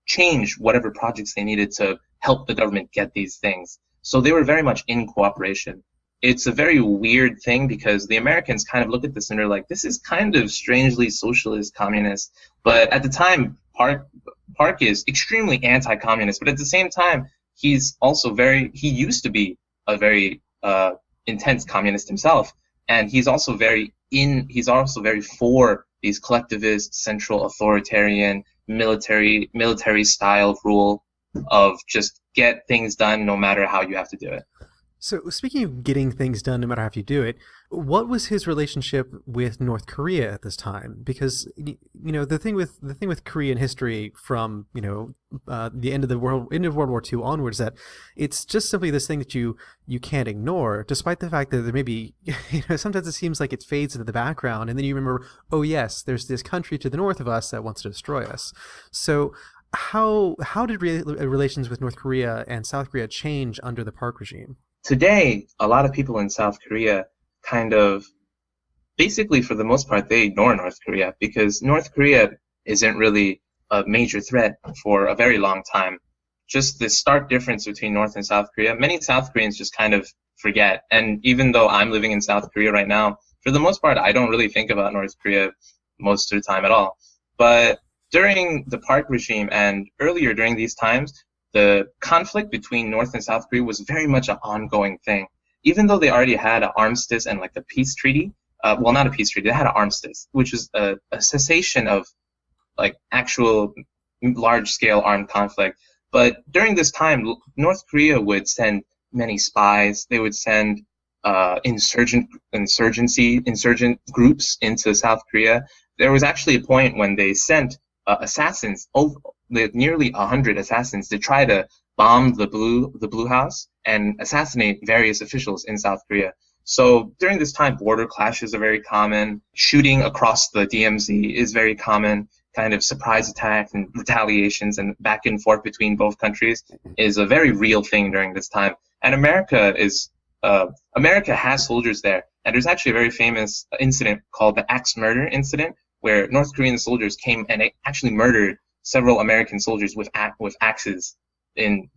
S3: change whatever projects they needed to help the government get these things. So they were very much in cooperation. It's a very weird thing, because the Americans kind of look at this and they're like, this is kind of strangely socialist, communist. But at the time, Park is extremely anti-communist. But at the same time, he used to be a very intense communist himself. And he's also very for these collectivist, central authoritarian, military style rule of just get things done no matter how you have to do it.
S1: So, speaking of getting things done no matter how you do it, what was his relationship with North Korea at this time? Because the thing with Korean history from the end of World War II onwards, that it's just simply this thing that you can't ignore, despite the fact that there may be sometimes it seems like it fades into the background, and then you remember, oh yes, there's this country to the north of us that wants to destroy us. So how did relations with North Korea and South Korea change under the Park regime?
S3: Today, a lot of people in South Korea kind of, basically for the most part, they ignore North Korea, because North Korea isn't really a major threat for a very long time. Just the stark difference between North and South Korea, many South Koreans just kind of forget. And even though I'm living in South Korea right now, for the most part, I don't really think about North Korea most of the time at all. But during the Park regime and earlier during these times, the conflict between North and South Korea was very much an ongoing thing. Even though they already had an armistice and like a peace treaty, well, not a peace treaty, they had an armistice, which is a cessation of like actual large-scale armed conflict. But during this time, North Korea would send many spies. They would send insurgent groups into South Korea. There was actually a point when they sent assassins, nearly 100 assassins, to try to bomb the Blue House and assassinate various officials in South Korea. So during this time, border clashes are very common. Shooting across the DMZ is very common. Kind of surprise attacks and retaliations and back and forth between both countries is a very real thing during this time. And America has soldiers there. And there's actually a very famous incident called the Axe Murder incident, where North Korean soldiers came and they actually murdered several American soldiers with axes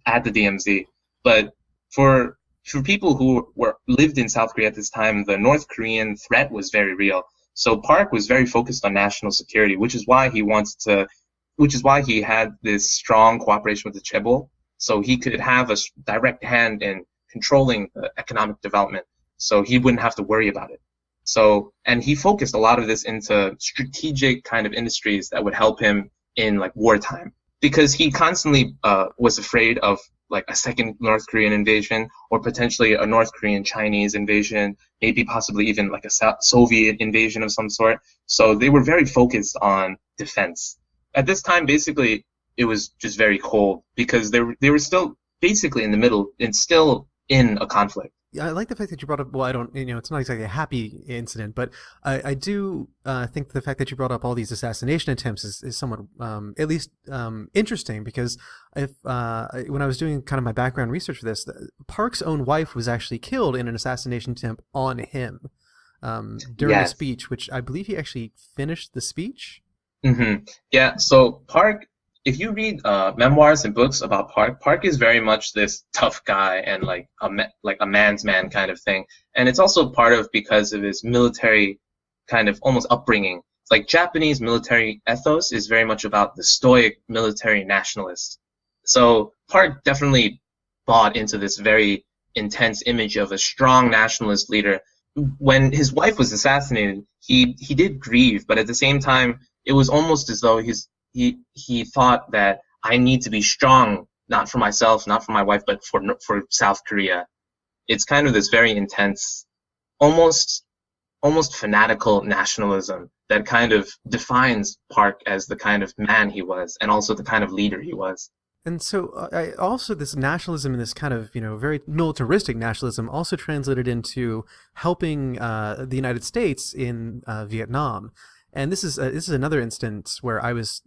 S3: at the DMZ. But for people who lived in South Korea at this time, the North Korean threat was very real. So Park was very focused on national security, which is why he had this strong cooperation with the chaebol, so he could have a direct hand in controlling the economic development, so he wouldn't have to worry about it. So, and he focused a lot of this into strategic kind of industries that would help him in like wartime, because he constantly was afraid of like a second North Korean invasion, or potentially a North Korean Chinese invasion, maybe possibly even like a Soviet invasion of some sort. So they were very focused on defense. At this time, basically, it was just very cold because they were still basically in the middle and still in a conflict.
S1: Yeah, I like the fact that you brought up, well, I don't, it's not exactly a happy incident, but I do think the fact that you brought up all these assassination attempts is somewhat, at least, interesting, because when I was doing kind of my background research for this, Park's own wife was actually killed in an assassination attempt on him during a speech, which I believe he actually finished the speech.
S3: Yeah, so Park, if you read memoirs and books about Park is very much this tough guy and like a man's man kind of thing. And it's also part of because of his military kind of almost upbringing. It's like Japanese military ethos is very much about the stoic military nationalist. So Park definitely bought into this very intense image of a strong nationalist leader. When his wife was assassinated, he did grieve, but at the same time, it was almost as though he thought that I need to be strong, not for myself, not for my wife, but for South Korea. It's kind of this very intense, almost fanatical nationalism that kind of defines Park as the kind of man he was, and also the kind of leader he was.
S1: And so also this nationalism and this kind of, very militaristic nationalism also translated into helping the United States in Vietnam. And this is another instance where I was,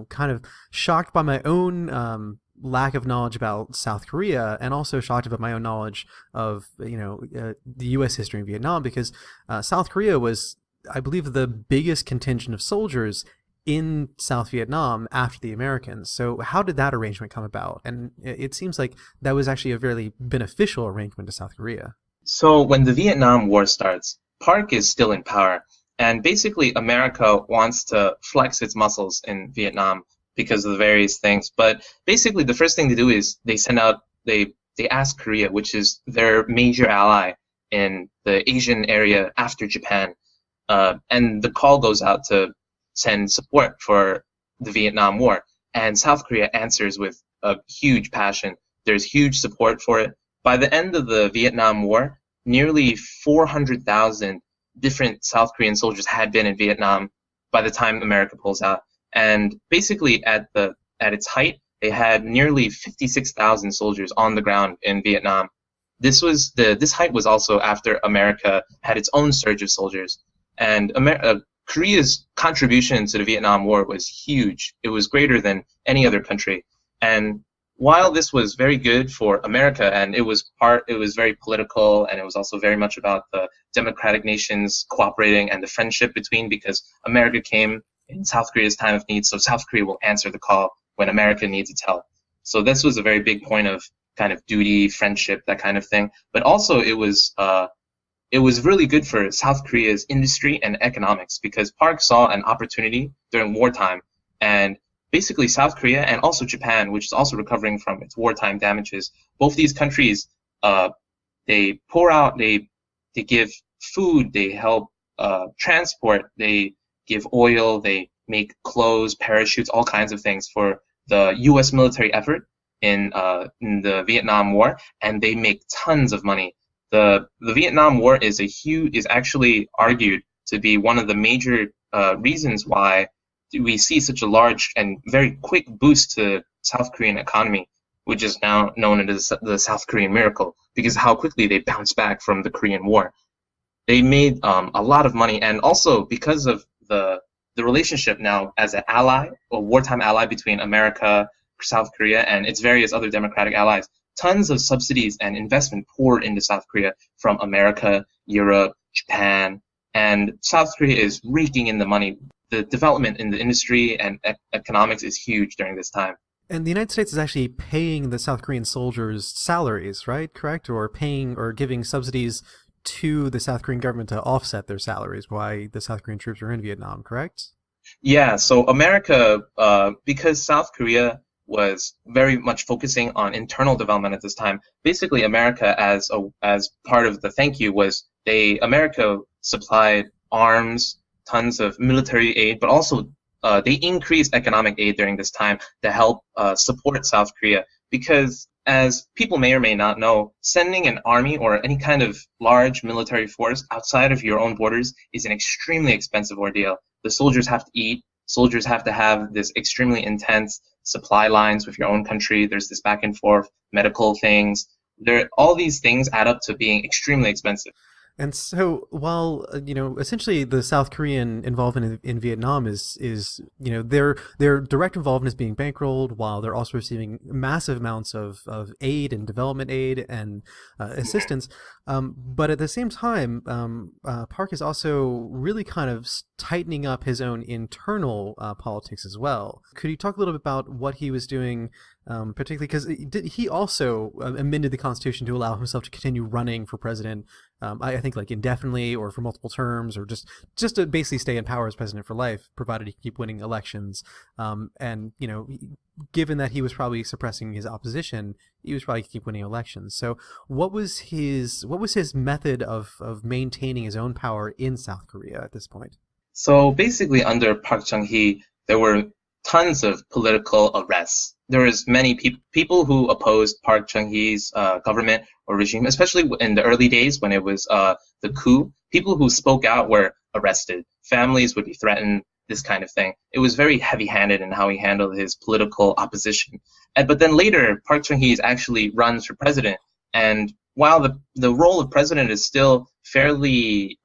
S1: kind of shocked by my own lack of knowledge about South Korea, and also shocked about my own knowledge of, the U.S. history in Vietnam, because South Korea was, I believe, the biggest contingent of soldiers in South Vietnam after the Americans. So how did that arrangement come about? And it seems like that was actually a very beneficial arrangement to South Korea.
S3: So when the Vietnam War starts, Park is still in power. And basically, America wants to flex its muscles in Vietnam because of the various things. But basically, the first thing they do is they ask Korea, which is their major ally in the Asian area after Japan. And the call goes out to send support for the Vietnam War. And South Korea answers with a huge passion. There's huge support for it. By the end of the Vietnam War, nearly 400,000 different South Korean soldiers had been in Vietnam by the time America pulls out. And basically at its height, they had nearly 56,000 soldiers on the ground in Vietnam. This height was also after America had its own surge of soldiers. And Korea's contribution to the Vietnam War was huge. It was greater than any other country. And while this was very good for America, and it was very political, and it was also very much about the democratic nations cooperating and the friendship between, because America came in South Korea's time of need, so South Korea will answer the call when America needs its help. So this was a very big point of kind of duty, friendship, that kind of thing. But also it was really good for South Korea's industry and economics, because Park saw an opportunity during wartime, and basically South Korea and also Japan, which is also recovering from its wartime damages, both these countries, they give food, they help transport, they give oil, they make clothes, parachutes, all kinds of things for the U.S. military effort in the Vietnam War, and they make tons of money. The Vietnam War is actually argued to be one of the major reasons why we see such a large and very quick boost to South Korean economy, which is now known as the South Korean miracle, because of how quickly they bounced back from the Korean War. They made a lot of money, and also because of the relationship now as an ally, a wartime ally between America, South Korea, and its various other democratic allies, tons of subsidies and investment poured into South Korea from America, Europe, Japan, and South Korea is raking in the money. The development in the industry and economics is huge during this time.
S1: And the United States is actually paying the South Korean soldiers salaries, right? Correct? Or paying or giving subsidies to the South Korean government to offset their salaries while the South Korean troops are in Vietnam, correct?
S3: Yeah, so America, because South Korea was very much focusing on internal development at this time, basically America as part of the thank you was America supplied arms, tons of military aid, but also they increased economic aid during this time to help support South Korea. Because as people may or may not know, sending an army or any kind of large military force outside of your own borders is an extremely expensive ordeal. The soldiers have to eat. Soldiers have to have this extremely intense supply lines with your own country. There's this back and forth medical things. All these things add up to being extremely expensive.
S1: And so, while essentially the South Korean involvement in Vietnam is their direct involvement is being bankrolled, while they're also receiving massive amounts of aid and development aid and assistance. But at the same time, Park is also really kind of tightening up his own internal politics as well. Could you talk a little bit about what he was doing? Particularly because he also amended the Constitution to allow himself to continue running for president, I think like indefinitely or for multiple terms, or just to basically stay in power as president for life, provided he keep winning elections. And given that he was probably suppressing his opposition, he was probably keep winning elections. So what was his method of maintaining his own power in South Korea at this point?
S3: So basically, under Park Chung-hee, there were tons of political arrests. There was many people who opposed Park Chung-hee's government or regime, especially in the early days when it was the coup. People who spoke out were arrested. Families would be threatened, this kind of thing. It was very heavy-handed in how he handled his political opposition. But then later, Park Chung-hee actually runs for president. And while the role of president is still fairly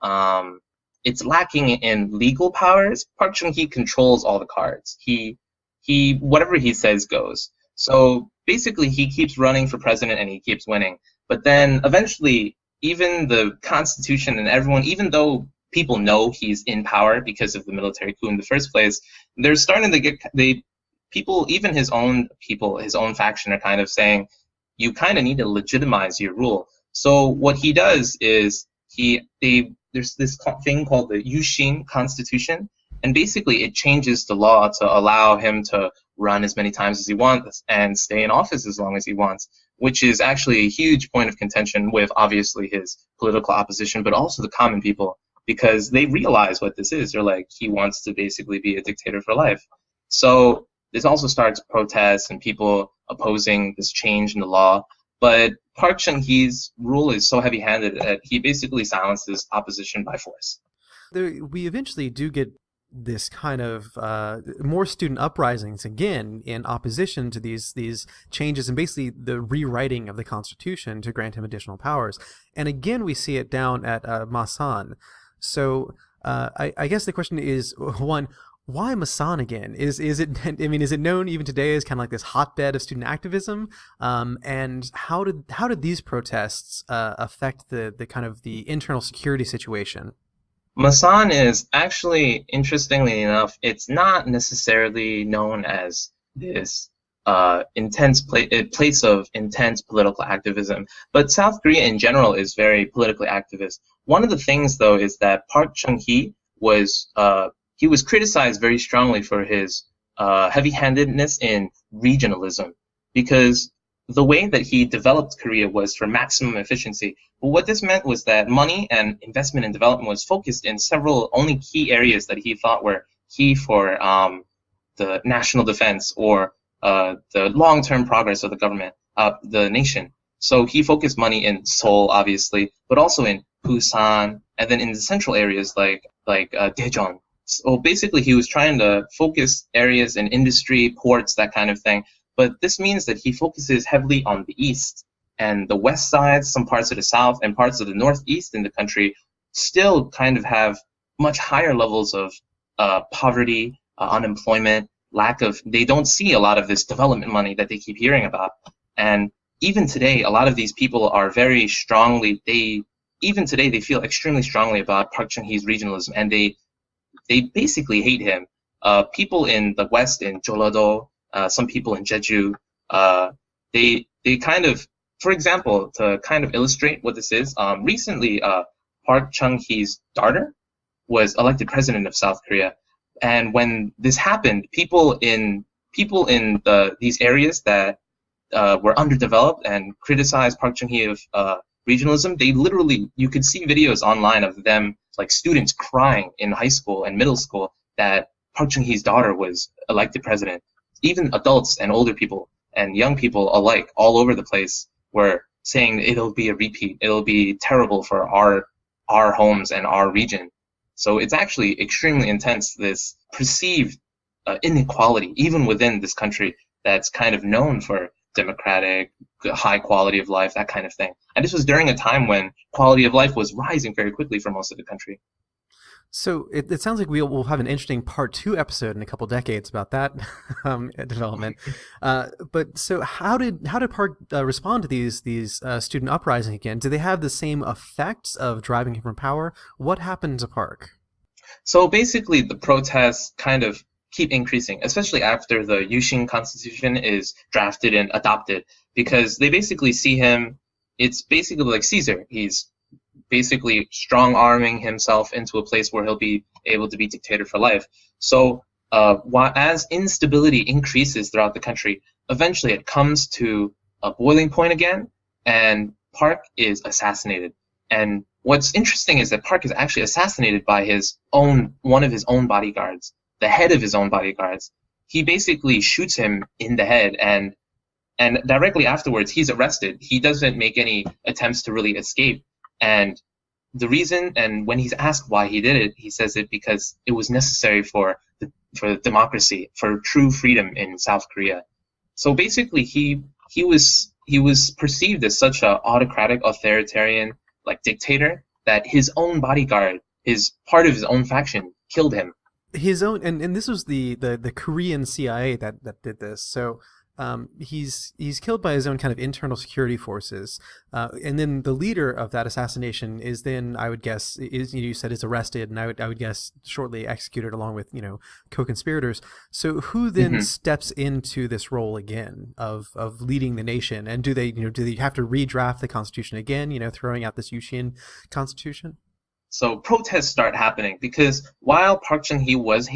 S3: it's lacking in legal powers, Park Chung-hee controls all the cards. He whatever he says goes. So basically he keeps running for president and he keeps winning. But then eventually even the Constitution and everyone, even though people know he's in power because of the military coup in the first place, they're starting to get people, even his own people, his own faction are kind of saying, you kind of need to legitimize your rule. So what he does is there's this thing called the Yushin Constitution, and basically it changes the law to allow him to run as many times as he wants and stay in office as long as he wants, which is actually a huge point of contention with obviously his political opposition, but also the common people, because they realize what this is. They're like, he wants to basically be a dictator for life. So this also starts protests and people opposing this change in the law. But Park Chung-hee's rule is so heavy-handed that he basically silences opposition by force.
S1: We eventually do get this kind of more student uprisings again in opposition to these changes and basically the rewriting of the Constitution to grant him additional powers. And again, we see it down at Masan. So I guess the question is, one, why Masan again? Is it known even today as kind of like this hotbed of student activism? And how did these protests affect the kind of the internal security situation?
S3: Masan is actually, interestingly enough, it's not necessarily known as this intense place of intense political activism, but South Korea in general is very politically activist. One of the things, though, is that Park Chung-hee was criticized very strongly for his heavy-handedness in regionalism, because the way that he developed Korea was for maximum efficiency. But what this meant was that money and investment and development was focused in several only key areas that he thought were key for the national defense or the long-term progress of the government, the nation. So he focused money in Seoul, obviously, but also in Busan, and then in the central areas like Daejeon. So basically, he was trying to focus areas in industry, ports, that kind of thing. But this means that he focuses heavily on the east, and the west side, some parts of the south, and parts of the northeast in the country still kind of have much higher levels of poverty, unemployment, they don't see a lot of this development money that they keep hearing about. And even today, a lot of these people are very strongly, they feel extremely strongly about Park Chung-hee's regionalism, and they basically hate him. People in the west, in Jeollado, some people in Jeju, they kind of, for example, to kind of illustrate what this is, recently Park Chung-hee's daughter was elected president of South Korea. And when this happened, people in these areas that were underdeveloped and criticized Park Chung-hee of regionalism, they literally, you could see videos online of them like students crying in high school and middle school that Park Chung-hee's daughter was elected president. Even adults and older people and young people alike all over the place were saying it'll be a repeat. It'll be terrible for our homes and our region. So it's actually extremely intense, this perceived inequality, even within this country that's kind of known for democratic, high quality of life, that kind of thing. And this was during a time when quality of life was rising very quickly for most of the country.
S1: So it sounds like we'll have an interesting part 2 episode in a couple decades about that development. But so how did Park respond to these student uprising again? Do they have the same effects of driving him from power? What happened to Park?
S3: So basically, the protests kind of keep increasing, especially after the Yuxing Constitution is drafted and adopted, because they basically see him. It's basically like Caesar. He's basically strong-arming himself into a place where he'll be able to be dictator for life. So as instability increases throughout the country, eventually it comes to a boiling point again, and Park is assassinated. And what's interesting is that Park is actually assassinated by one of his own bodyguards, the head of his own bodyguards. He basically shoots him in the head, and directly afterwards he's arrested. He doesn't make any attempts to really escape. And the reason, and when he's asked why he did it, he says it because it was necessary for democracy, for true freedom in South Korea. So basically, he was perceived as such an autocratic, authoritarian, like dictator, that his own bodyguard, his part of his own faction, killed him.
S1: His own, and this was the Korean CIA that did this. So he's killed by his own kind of internal security forces, and then the leader of that assassination is then, I would guess, you said is arrested, and I would guess shortly executed along with co-conspirators. So who then steps into this role again of leading the nation, and do they have to redraft the constitution again, throwing out this Yuxing Constitution?
S3: So protests start happening because while Park Chung-hee was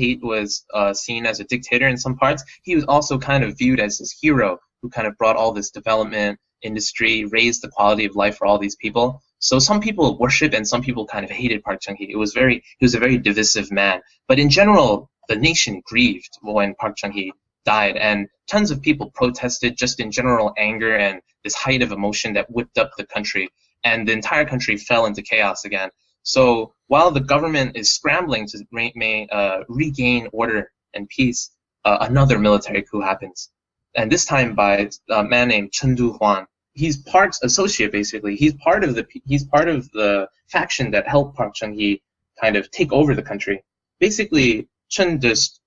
S3: seen as a dictator in some parts, he was also kind of viewed as this hero who kind of brought all this development, industry, raised the quality of life for all these people. So some people worship and some people kind of hated Park Chung-hee. He was a very divisive man. But in general, the nation grieved when Park Chung-hee died, and tons of people protested just in general anger and this height of emotion that whipped up the country, and the entire country fell into chaos again. So while the government is scrambling to regain order and peace, another military coup happens, and this time by a man named Chen Du-hwan. He's Park's associate, basically. He's part of the faction that helped Park Chung-hee kind of take over the country. Basically, Chen just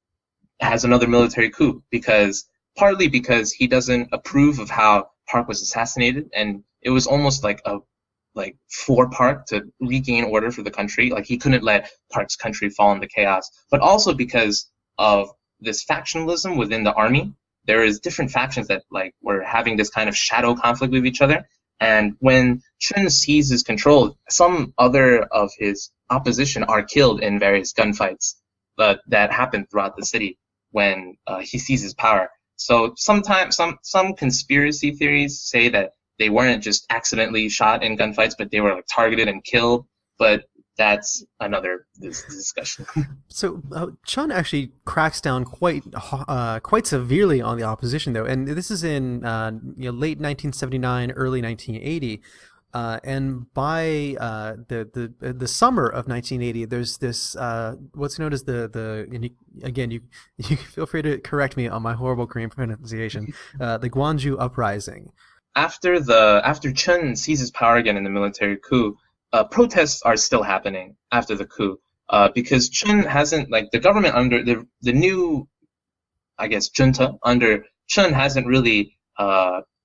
S3: has another military coup partly because he doesn't approve of how Park was assassinated, and it was almost for Park to regain order for the country. Like, he couldn't let Park's country fall into chaos. But also because of this factionalism within the army, there is different factions that were having this kind of shadow conflict with each other. And when Chun seizes control, some other of his opposition are killed in various gunfights that happen throughout the city when he seizes power. So sometimes some conspiracy theories say that they weren't just accidentally shot in gunfights, but they were targeted and killed. But that's another discussion.
S1: So Chun actually cracks down quite severely on the opposition, though, and this is in late 1979, early 1980. And by the summer of 1980, there's this what's known as you feel free to correct me on my horrible Korean pronunciation, the Gwangju Uprising.
S3: After Chun seizes power again in the military coup, protests are still happening after the coup, because Chun hasn't, the government under the new, I guess, junta under Chun hasn't really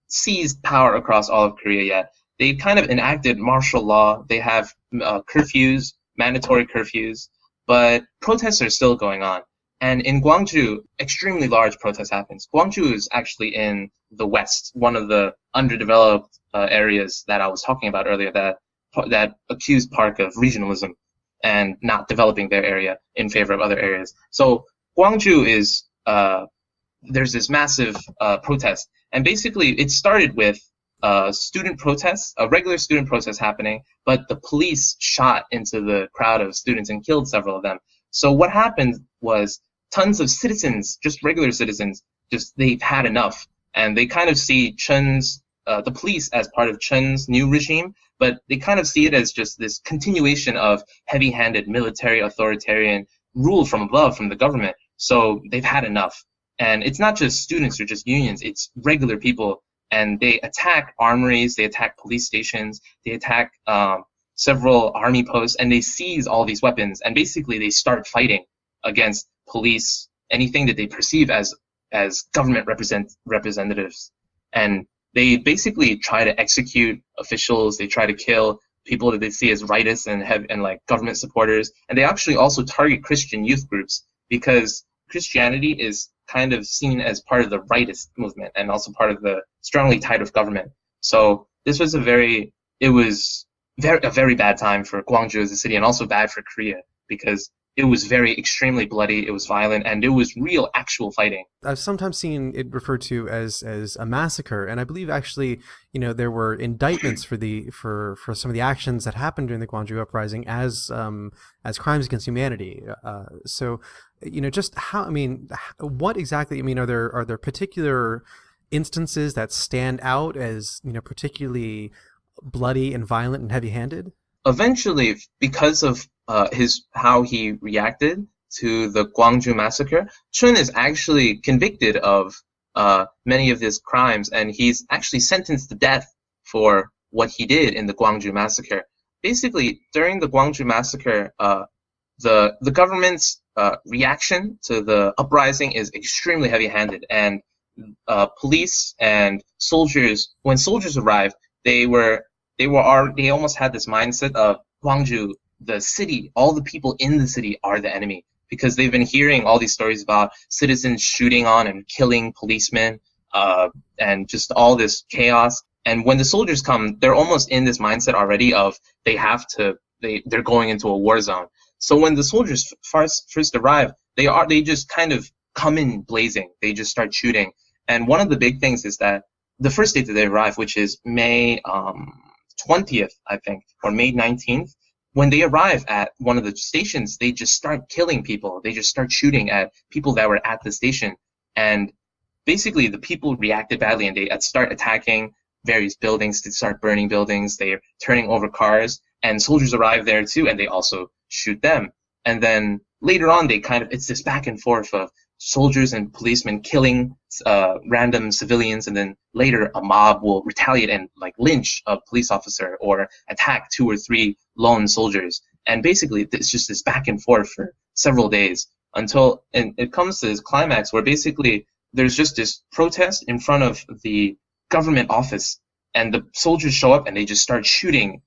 S3: seized power across all of Korea yet. They kind of enacted martial law. They have curfews, mandatory curfews, but protests are still going on. And in Gwangju, extremely large protest happens. Gwangju is actually in the west, one of the underdeveloped areas that I was talking about earlier that accused Park of regionalism and not developing their area in favor of other areas. So Gwangju is there's this massive protest, and basically it started with student protests, a regular student protest happening, but the police shot into the crowd of students and killed several of them. So what happened was tons of citizens, just regular citizens, they've had enough, and they kind of see the police as part of Chen's new regime, but they kind of see it as just this continuation of heavy-handed military authoritarian rule from above, from the government. So they've had enough. And it's not just students or just unions, it's regular people. And they attack armories, they attack police stations, they attack several army posts, and they seize all these weapons. And basically they start fighting against police, anything that they perceive as government representatives. And they basically try to execute officials, they try to kill people that they see as rightists and like government supporters. And they actually also target Christian youth groups, because Christianity is kind of seen as part of the rightist movement and also part of the strongly tied with government. So this was a very bad time for Gwangju as a city, and also bad for Korea, because it was extremely bloody, it was violent, and it was real actual fighting.
S1: I've sometimes seen it referred to as a massacre, and I believe actually, there were indictments for some of the actions that happened during the Gwangju uprising as crimes against humanity. So, just how, what exactly, are there particular instances that stand out as, particularly bloody and violent and heavy-handed?
S3: Eventually, because of how he reacted to the Gwangju massacre, Chun is actually convicted of many of these crimes, and he's actually sentenced to death for what he did in the Gwangju massacre. Basically, during the Gwangju massacre, the government's reaction to the uprising is extremely heavy-handed, and police and soldiers, when soldiers arrived, they almost had this mindset of Gwangju, the city, all the people in the city are the enemy, because they've been hearing all these stories about citizens shooting on and killing policemen, and just all this chaos. And when the soldiers come, they're almost in this mindset already of they're going into a war zone. So when the soldiers first arrive, they just kind of come in blazing. They just start shooting. And one of the big things is that the first day that they arrive, which is May 20th, I think, or May 19th, when they arrive at one of the stations, they just start killing people. They just start shooting at people that were at the station. And basically, the people reacted badly, and they start attacking various buildings. They start burning buildings. They're turning over cars. And soldiers arrive there, too, and they also shoot them. And then later on, it's this back and forth of soldiers and policemen killing random civilians, and then later a mob will retaliate and lynch a police officer or attack 2 or 3 lone soldiers. And basically it's just this back and forth for several days until it comes to this climax where basically there's just this protest in front of the government office, and the soldiers show up and they just start shooting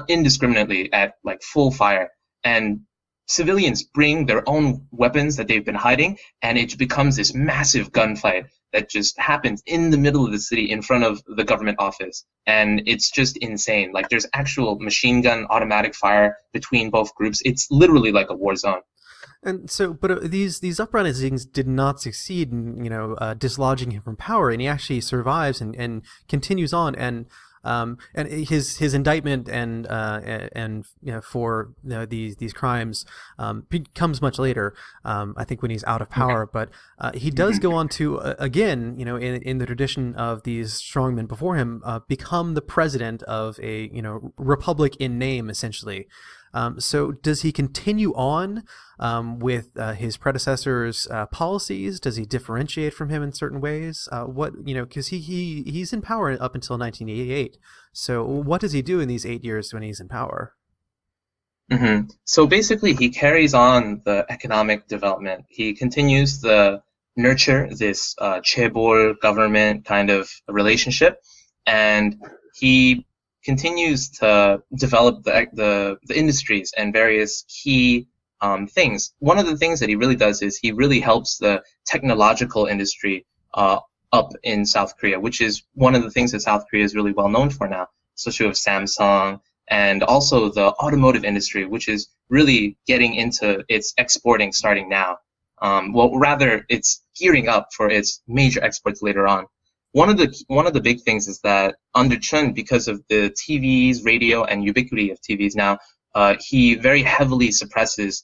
S3: indiscriminately at full fire, and civilians bring their own weapons that they've been hiding, and it becomes this massive gunfight that just happens in the middle of the city in front of the government office. And it's just insane. There's actual machine gun automatic fire between both groups. It's literally like a war zone.
S1: And so, but these uprisings did not succeed in dislodging him from power, and he actually survives and continues on. And his indictment and for these crimes comes much later, I think, when he's out of power. But he does go on to again, in the tradition of these strongmen before him, become the president of a republic in name, essentially. So does he continue on with his predecessor's policies? Does he differentiate from him in certain ways? Because he's in power up until 1988. So what does he do in these 8 years when he's in power?
S3: Mm-hmm. So basically, he carries on the economic development. He continues to nurture this chaebol government kind of relationship, and he continues to develop the industries and various key things. One of the things that he really does is he really helps the technological industry up in South Korea, which is one of the things that South Korea is really well known for now, especially with Samsung, and also the automotive industry, which is really getting into its exporting starting now. Rather, it's gearing up for its major exports later on. one of the big things is that under Chun, because of the TVs, radio, and ubiquity of TVs now, he very heavily suppresses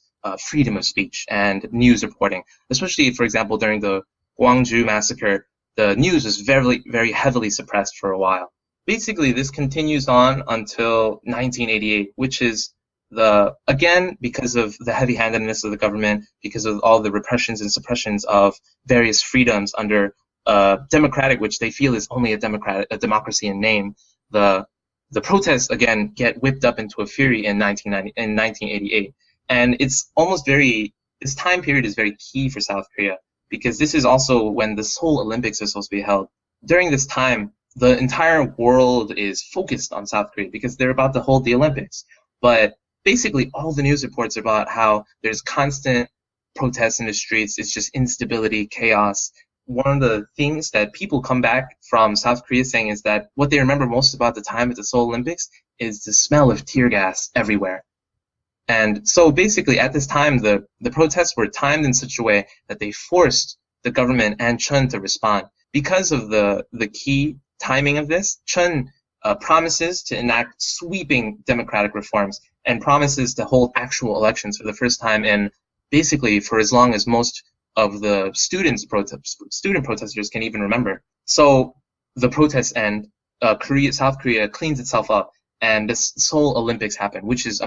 S3: freedom of speech and news reporting. Especially, for example, during the Gwangju massacre, the news was very, very heavily suppressed for a while. Basically, this continues on until 1988, which is again, because of the heavy-handedness of the government, because of all the repressions and suppressions of various freedoms under democratic, which they feel is only a democracy in name, the protests again get whipped up into a fury in 1988, and this time period is very key for South Korea, because this is also when the Seoul Olympics are supposed to be held. During this time, the entire world is focused on South Korea because they're about to hold the Olympics, but basically all the news reports are about how there's constant protests in the streets. It's just instability, chaos. One of the things that people come back from South Korea saying is that what they remember most about the time at the Seoul Olympics is the smell of tear gas everywhere. And so basically at this time, the protests were timed in such a way that they forced the government and Chun to respond. Because of the key timing of this, Chun promises to enact sweeping democratic reforms and promises to hold actual elections for the first time in basically for as long as most of the student protesters can even remember. So the protests end, South Korea cleans itself up, and the Seoul Olympics happen, which is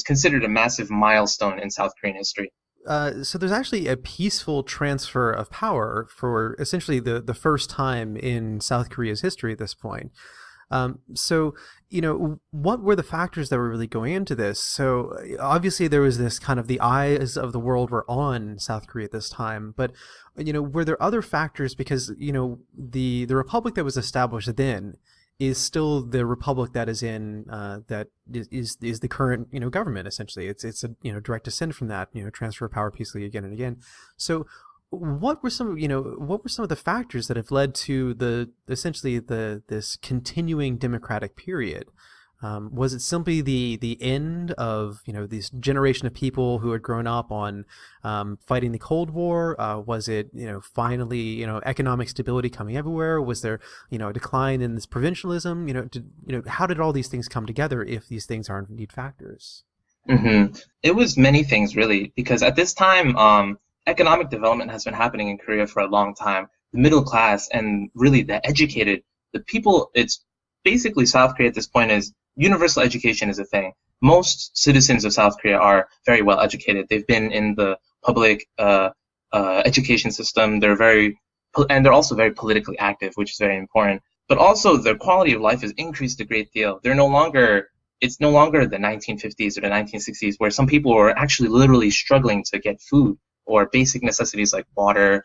S3: considered a massive milestone in South Korean history.
S1: So there's actually a peaceful transfer of power for essentially the first time in South Korea's history at this point. So, what were the factors that were really going into this? So obviously there was this kind of the eyes of the world were on South Korea at this time, but, were there other factors? Because, the republic that was established then is still the republic that is in that is the current government. Essentially, it's a direct descent from that transfer of power peacefully again and again. So what were some of the factors that have led to this continuing democratic period? Was it simply the end of this generation of people who had grown up on fighting the Cold War? Was it finally economic stability coming everywhere? Was there a decline in this provincialism? How did all these things come together if these things aren't indeed factors?
S3: Mm-hmm. It was many things really, because at this time economic development has been happening in Korea for a long time. The middle class and really the educated, the people, it's basically South Korea at this point is universal education is a thing. Most citizens of South Korea are very well educated. They've been in the public education system. And they're also very politically active, which is very important. But also their quality of life has increased a great deal. It's no longer the 1950s or the 1960s where some people were actually literally struggling to get food or basic necessities like water,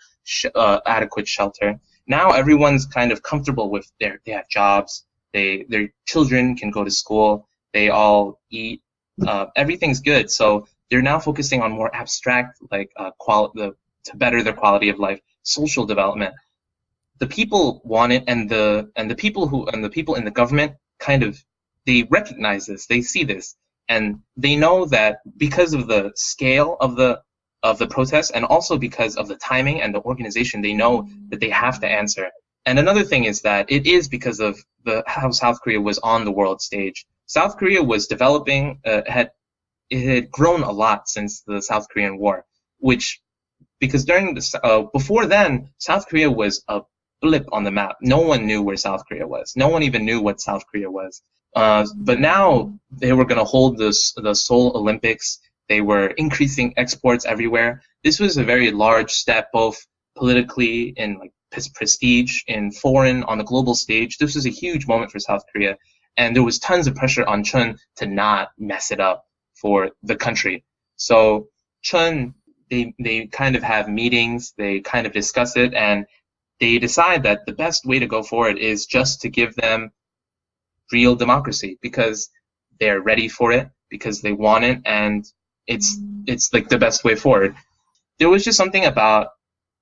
S3: adequate shelter. Now everyone's kind of comfortable with they have jobs. Their children can go to school. They all eat. Everything's good. So they're now focusing on more abstract, like to better their quality of life, social development. The people want it, and the people in the government they recognize this. They see this, and they know that because of the scale of the protests, and also because of the timing and the organization, they know that they have to answer. And another thing is that it is because of how South Korea was on the world stage. South Korea was developing, it had grown a lot since the South Korean War, because before then, South Korea was a blip on the map. No one knew where South Korea was. No one even knew what South Korea was. But now they were going to hold the Seoul Olympics. They were increasing exports everywhere. This was a very large step, both politically and prestige in foreign on the global stage. This was a huge moment for South Korea, and there was tons of pressure on Chun to not mess it up for the country. So Chun, they kind of have meetings, they kind of discuss it, and they decide that the best way to go forward is just to give them real democracy, because they're ready for it, because they want it, and it's like the best way forward. There was just something about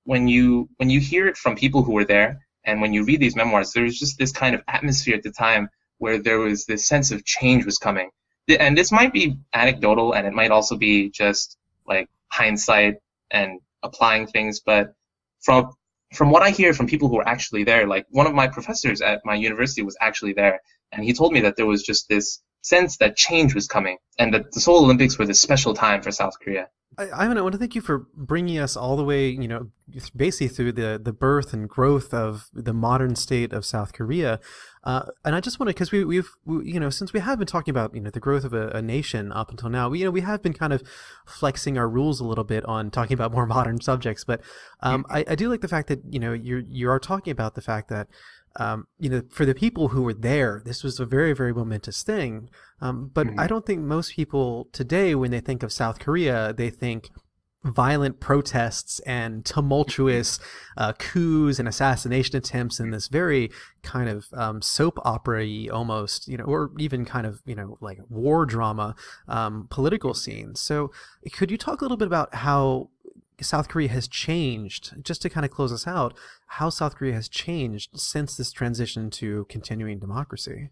S3: when you hear it from people who were there, and when you read these memoirs, there was just this kind of atmosphere at the time where there was this sense of change was coming. And this might be anecdotal, and it might also be just like hindsight and applying things, but from from what I hear from people who are actually there, like one of my professors at my university was actually there, and he told me that there was just this sense that change was coming and that the Seoul Olympics were this special time for South Korea.
S1: I want to thank you for bringing us all the way, basically through the birth and growth of the modern state of South Korea. And I just want to, because since we have been talking about, the growth of a nation up until now, we have been kind of flexing our rules a little bit on talking about more modern subjects. But I do like the fact that, you are talking about the fact that, for the people who were there, this was a very, very momentous thing. But I don't think most people today, when they think of South Korea, they think violent protests and tumultuous coups and assassination attempts in this very kind of soap opera-y almost, or even kind of, like war drama political scenes. So could you talk a little bit about how South Korea has changed, just to kind of close us out, how South Korea has changed since this transition to continuing democracy?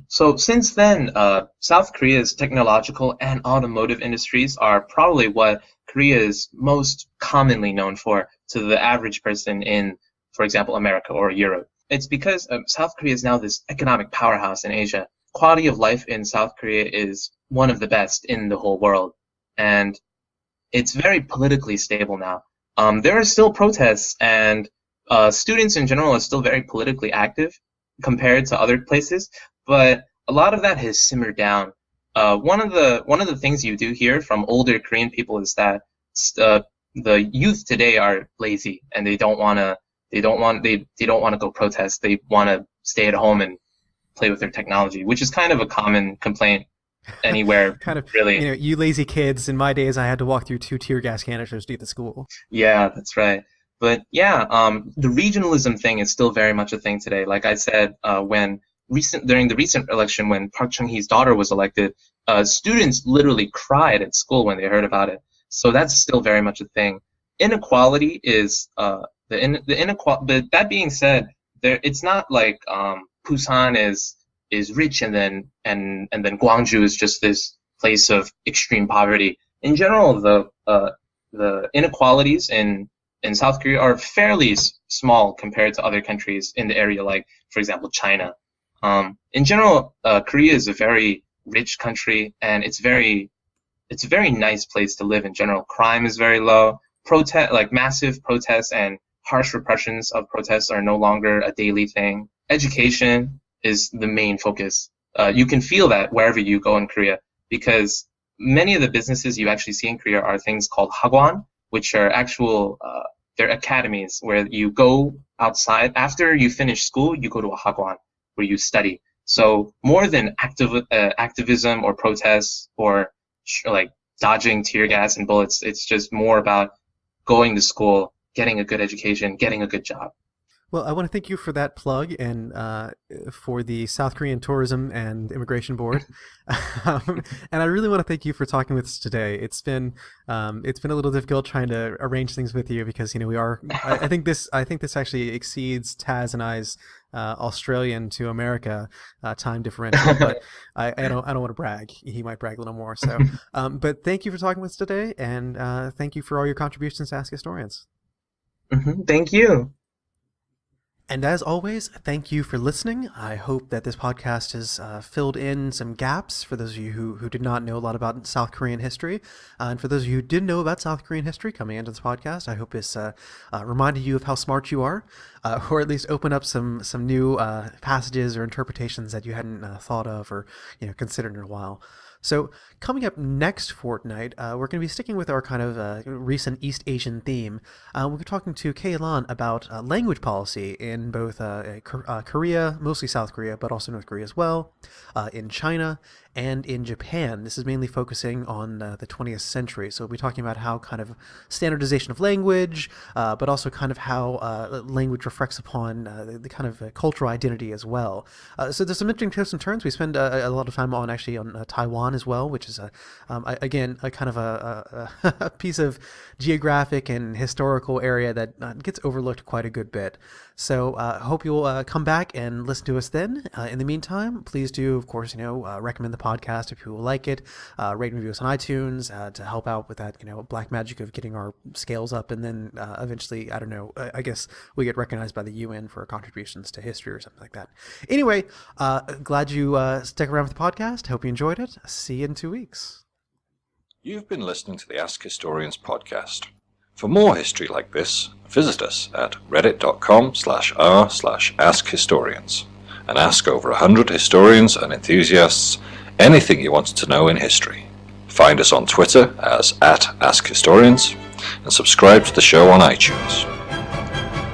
S3: So since then, South Korea's technological and automotive industries are probably what Korea is most commonly known for to the average person in, for example, America or Europe. It's because South Korea is now this economic powerhouse in Asia. Quality of life in South Korea is one of the best in the whole world. And it's very politically stable now. There are still protests, and students in general are still very politically active compared to other places, but a lot of that has simmered down. One of the things you do hear from older Korean people is that the youth today are lazy and they don't want to go protest. They want to stay at home and play with their technology, which is kind of a common complaint anywhere.
S1: Kind of,
S3: really.
S1: You lazy kids. In my days, I had to walk through 2 tear gas canisters to get to school.
S3: Yeah, that's right. But yeah, the regionalism thing is still very much a thing today. Like I said, during the recent election, when Park Chung-hee's daughter was elected, students literally cried at school when they heard about it. So that's still very much a thing. Inequality is the inequality. But that being said, it's not like Busan is rich and then Gwangju is just this place of extreme poverty. In general, the inequalities in South Korea are fairly small compared to other countries in the area, like, for example, China. In general, Korea is a very rich country, and it's a very nice place to live in general. Crime is very low. Massive protests and harsh repressions of protests are no longer a daily thing. Education is the main focus. You can feel that wherever you go in Korea, because many of the businesses you actually see in Korea are things called hagwon, which are actual they're academies where you go outside after you finish school. You go to a hagwon where you study. So more than activism or protests or like dodging tear gas and bullets, it's just more about going to school, getting a good education, getting a good job.
S1: Well, I want to thank you for that plug and for the South Korean Tourism and Immigration Board, and I really want to thank you for talking with us today. It's been a little difficult trying to arrange things with you because we are. I think this actually exceeds Taz and I's Australian to America time differential, but I don't want to brag. He might brag a little more. So, but thank you for talking with us today, and thank you for all your contributions to Ask Historians.
S3: Thank you.
S1: And as always, thank you for listening. I hope that this podcast has filled in some gaps for those of you who did not know a lot about South Korean history. And for those of you who did know about South Korean history coming into this podcast, I hope this reminded you of how smart you are, or at least open up some new passages or interpretations that you hadn't thought of or considered in a while. So coming up next fortnight, we're going to be sticking with our kind of recent East Asian theme. We're talking to Kay Lan about language policy in both Korea, mostly South Korea, but also North Korea as well, in China, and in Japan. This is mainly focusing on the 20th century. So we'll be talking about how kind of standardization of language, but also kind of how language reflects upon the kind of cultural identity as well. So there's some interesting twists and turns. We spend a lot of time on Taiwan as well, which is again a kind of a piece of geographic and historical area that gets overlooked quite a good bit. So I hope you'll come back and listen to us then. In the meantime, please do, of course, recommend the podcast if people like it. Rate and review us on iTunes to help out with that, black magic of getting our scales up. And then eventually, I don't know, I guess we get recognized by the UN for contributions to history or something like that. Anyway, glad you stuck around with the podcast. Hope you enjoyed it. See you in 2 weeks.
S2: You've been listening to the Ask Historians podcast. For more history like this, visit us at reddit.com/r/AskHistorians and ask over 100 historians and enthusiasts anything you want to know in history. Find us on Twitter as @AskHistorians and subscribe to the show on iTunes.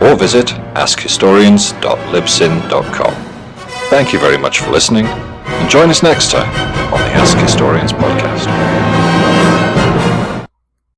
S2: Or visit askhistorians.libsyn.com. Thank you very much for listening, and join us next time on the Ask Historians podcast.